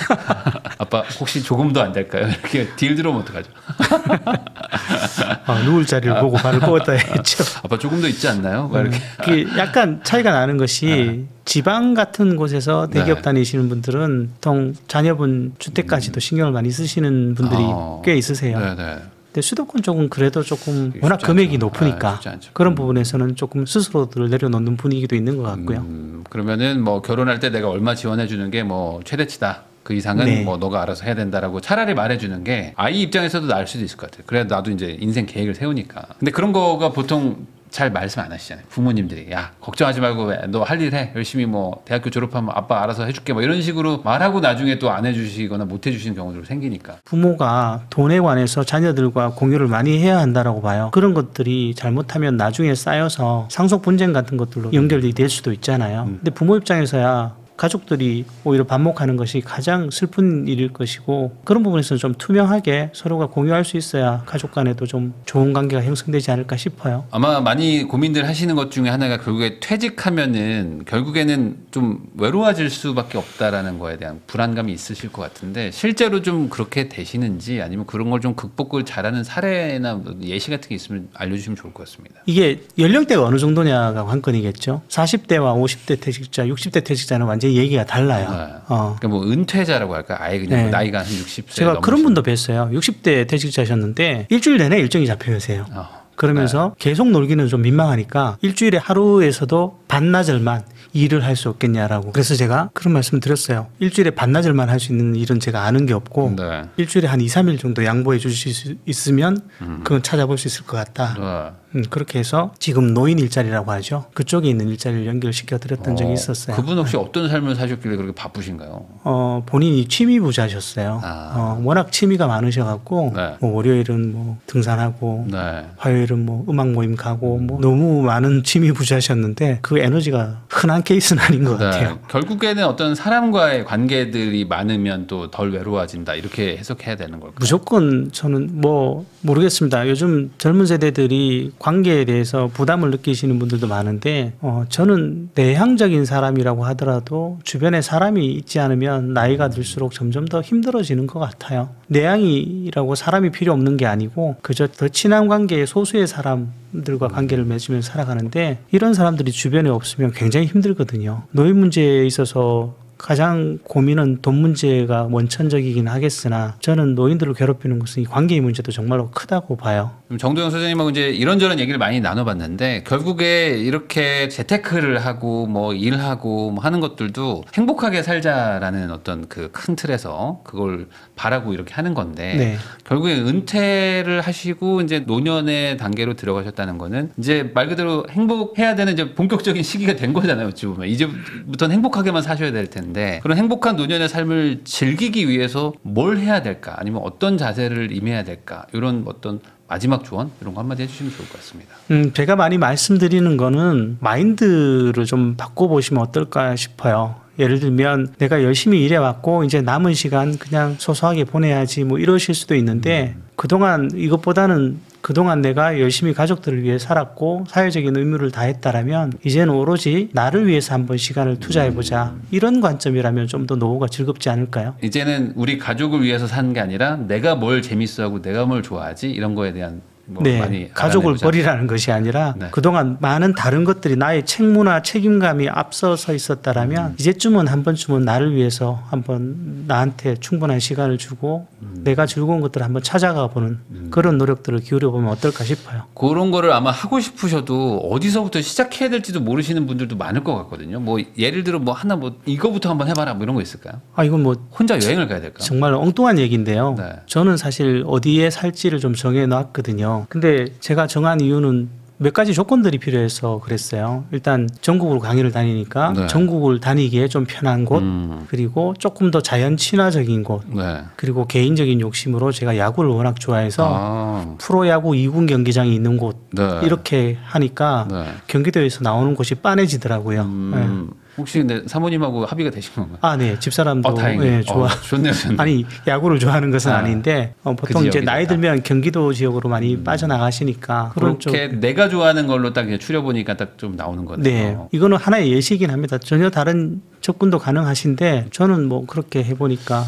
아빠 혹시 조금 더 안 될까요? 이렇게 딜 들어오면 어떡하죠? 누울 자리를 보고 발을 뻗었다 했죠. 아빠 조금 더 있지 않나요? 막 이렇게. 그게 약간 차이가 나는 것이 지방 같은 곳에서 대기업 다니시는 분들은 보통 자녀분 주택까지도 신경을 많이 쓰시는 분들이 꽤 있으세요. 네네. 근데 수도권 쪽은 그래도 조금 워낙 금액이 높으니까 그런 부분에서는 조금 스스로들을 내려놓는 분위기도 있는 것 같고요. 그러면은 뭐 결혼할 때 내가 얼마 지원해 주는 게 뭐 최대치다. 그 이상은 네. 뭐 너가 알아서 해야 된다라고 차라리 말해주는 게 아이 입장에서도 나을 수도 있을 것 같아요. 그래 나도 이제 인생 계획을 세우니까. 근데 그런 거가 보통 잘 말씀 안 하시잖아요. 부모님들이 야 걱정하지 말고 너 할 일 해. 열심히 뭐 대학교 졸업하면 아빠 알아서 해줄게. 뭐 이런 식으로 말하고 나중에 또 안 해주시거나 못 해주시는 경우도 생기니까. 부모가 돈에 관해서 자녀들과 공유를 많이 해야 한다라고 봐요. 그런 것들이 잘못하면 나중에 쌓여서 상속 분쟁 같은 것들로 연결이 될 수도 있잖아요. 근데 부모 입장에서야 가족들이 오히려 반목하는 것이 가장 슬픈 일일 것이고 그런 부분에서는 좀 투명하게 서로가 공유할 수 있어야 가족 간에도 좀 좋은 관계가 형성되지 않을까 싶어요. 아마 많이 고민들 하시는 것 중에 하나가 결국에 퇴직하면은 결국에는 좀 외로워질 수밖에 없다라는 거에 대한 불안감이 있으실 것 같은데 실제로 좀 그렇게 되시는지 아니면 그런 걸 좀 극복을 잘하는 사례나 예시 같은 게 있으면 알려주시면 좋을 것 같습니다. 이게 연령대가 어느 정도냐가 관건이겠죠. 40대와 50대 퇴직자, 60대 퇴직자는 완전히 얘기가 달라요. 네. 그러니까 뭐 은퇴자라고 할까? 아예 그냥 네. 뭐 나이가 한 60세 제가 그런 분도 뵀어요. 60대 퇴직자셨는데 일주일 내내 일정이 잡혀 계세요. 그러면서 계속 놀기는 좀 민망하니까 일주일에 하루에서도 반나절만 일을 할 수 없겠냐라고. 그래서 제가 그런 말씀을 드렸어요. 일주일에 반나절만 할 수 있는 일은 제가 아는 게 없고 네. 일주일에 한 2, 3일 정도 양보해 주실 수 있으면 그건 찾아볼 수 있을 것 같다. 그렇게 해서 지금 노인 일자리라고 하죠. 그쪽에 있는 일자리를 연결시켜 드렸던 적이 있었어요. 그분 혹시 어떤 삶을 사셨길래 그렇게 바쁘신가요? 본인이 취미 부자셨어요. 워낙 취미가 많으셔갖고 네. 뭐 월요일은 뭐 등산하고 네. 화요일은 뭐 음악 모임 가고 뭐 너무 많은 취미 부자셨는데 그 에너지가 흔한 케이스는 아닌 것 같아요. 결국에는 어떤 사람과의 관계들이 많으면 또 덜 외로워진다 이렇게 해석해야 되는 걸까요? 무조건 저는 뭐 모르겠습니다. 요즘 젊은 세대들이 관계에 대해서 부담을 느끼시는 분들도 많은데 저는 내향적인 사람이라고 하더라도 주변에 사람이 있지 않으면 나이가 들수록 점점 더 힘들어지는 것 같아요. 내향이라고 사람이 필요 없는 게 아니고 그저 더 친한 관계의 소수의 사람들과 관계를 맺으면서 살아가는데 이런 사람들이 주변에 없으면 굉장히 힘들거든요. 노인 문제에 있어서 가장 고민은 돈 문제가 원천적이긴 하겠으나 저는 노인들을 괴롭히는 것은 이 관계의 문제도 정말로 크다고 봐요. 정도영 소장님하고 이제 이런저런 얘기를 많이 나눠봤는데 결국에 이렇게 재테크를 하고 뭐 일하고 뭐 하는 것들도 행복하게 살자라는 어떤 그 큰 틀에서 그걸 바라고 이렇게 하는 건데 네. 결국에 은퇴를 하시고 이제 노년의 단계로 들어가셨다는 거는 이제 말 그대로 행복해야 되는 이제 본격적인 시기가 된 거잖아요. 어찌 보면 이제부터는 행복하게만 사셔야 될 텐데 그런 행복한 노년의 삶을 즐기기 위해서 뭘 해야 될까 아니면 어떤 자세를 임해야 될까 이런 어떤 마지막 조언 이런 거 한마디 해주시면 좋을 것 같습니다. 제가 많이 말씀드리는 거는 마인드를 좀 바꿔보시면 어떨까 싶어요. 예를 들면 내가 열심히 일해왔고 이제 남은 시간 그냥 소소하게 보내야지 뭐 이러실 수도 있는데 그동안 이것보다는 그동안 내가 열심히 가족들을 위해 살았고 사회적인 의무를 다했다라면 이제는 오로지 나를 위해서 한번 시간을 투자해보자 이런 관점이라면 좀 더 노후가 즐겁지 않을까요? 이제는 우리 가족을 위해서 사는 게 아니라 내가 뭘 재밌어하고 내가 뭘 좋아하지 이런 거에 대한 네, 많이 가족을 버리라는 것이 아니라 네. 그동안 많은 다른 것들이 나의 책무나 책임감이 앞서서 있었다라면 이제쯤은 한 번쯤은 나를 위해서 한번 나한테 충분한 시간을 주고 내가 즐거운 것들을 한번 찾아가 보는 그런 노력들을 기울여 보면 어떨까 싶어요. 그런 거를 아마 하고 싶으셔도 어디서부터 시작해야 될지도 모르시는 분들도 많을 것 같거든요. 뭐 예를 들어 뭐 하나 뭐 이거부터 한번 해봐라 뭐 이런 거 있을까요? 이건 뭐 혼자 여행을 가야 될까요? 정말 엉뚱한 얘기인데요. 네. 저는 사실 어디에 살지를 좀 정해 놨거든요. 근데 제가 정한 이유는 몇 가지 조건들이 필요해서 그랬어요. 일단 전국으로 강의를 다니니까 네. 전국을 다니기에 좀 편한 곳 그리고 조금 더 자연 친화적인 곳 네. 그리고 개인적인 욕심으로 제가 야구를 워낙 좋아해서 프로야구 2군 경기장이 있는 곳 네. 이렇게 하니까 네. 경기도에서 나오는 곳이 빤해지더라고요. 네. 혹시 근데 사모님하고 합의가 되신 건가요? 네. 집사람도 다행이에요. 네, 좋아. 좋네요. 아니 야구를 좋아하는 것은 아닌데 보통 이제 나이 들면 경기도 지역으로 많이 빠져나가시니까 그렇게 내가 좋아하는 걸로 딱 추려보니까 딱 좀 나오는 거네요. 네, 이거는 하나의 예시이긴 합니다. 전혀 다른 접근도 가능하신데 저는 뭐 그렇게 해보니까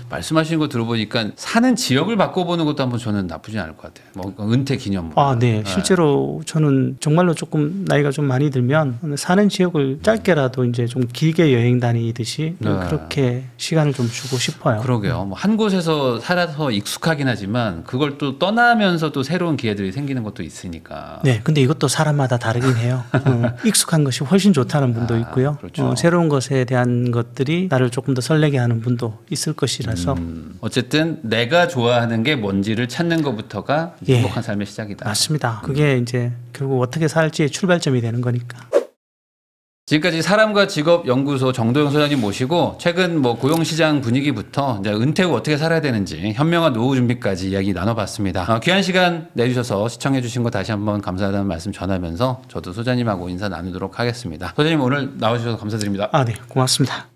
말씀하시는 거 들어보니까 사는 지역을 바꿔보는 것도 한번 저는 나쁘지 않을 것 같아요. 뭐 은퇴 기념. 네. 실제로 저는 정말로 조금 나이가 좀 많이 들면 사는 지역을 짧게라도 이제 좀 길게 여행 다니듯이 그렇게 시간을 좀 주고 싶어요. 그러게요. 뭐 한 곳에서 살아서 익숙하긴 하지만 그걸 또 떠나면서 또 새로운 기회들이 생기는 것도 있으니까. 네, 근데 이것도 사람마다 다르긴 해요. 익숙한 것이 훨씬 좋다는 분도 있고요. 그렇죠. 새로운 것에 대한 것들이 나를 조금 더 설레게 하는 분도 있을 것이라서 어쨌든 내가 좋아하는 게 뭔지를 찾는 것부터가 행복한 삶의 시작이다. 맞습니다. 그게 이제 결국 어떻게 살지의 출발점이 되는 거니까. 지금까지 사람과 직업 연구소 정도영 소장님 모시고 최근 뭐 고용시장 분위기부터 이제 은퇴 후 어떻게 살아야 되는지 현명한 노후 준비까지 이야기 나눠봤습니다. 귀한 시간 내주셔서 시청해주신 거 다시 한번 감사하다는 말씀 전하면서 저도 소장님하고 인사 나누도록 하겠습니다. 소장님 오늘 나와주셔서 감사드립니다. 네, 고맙습니다.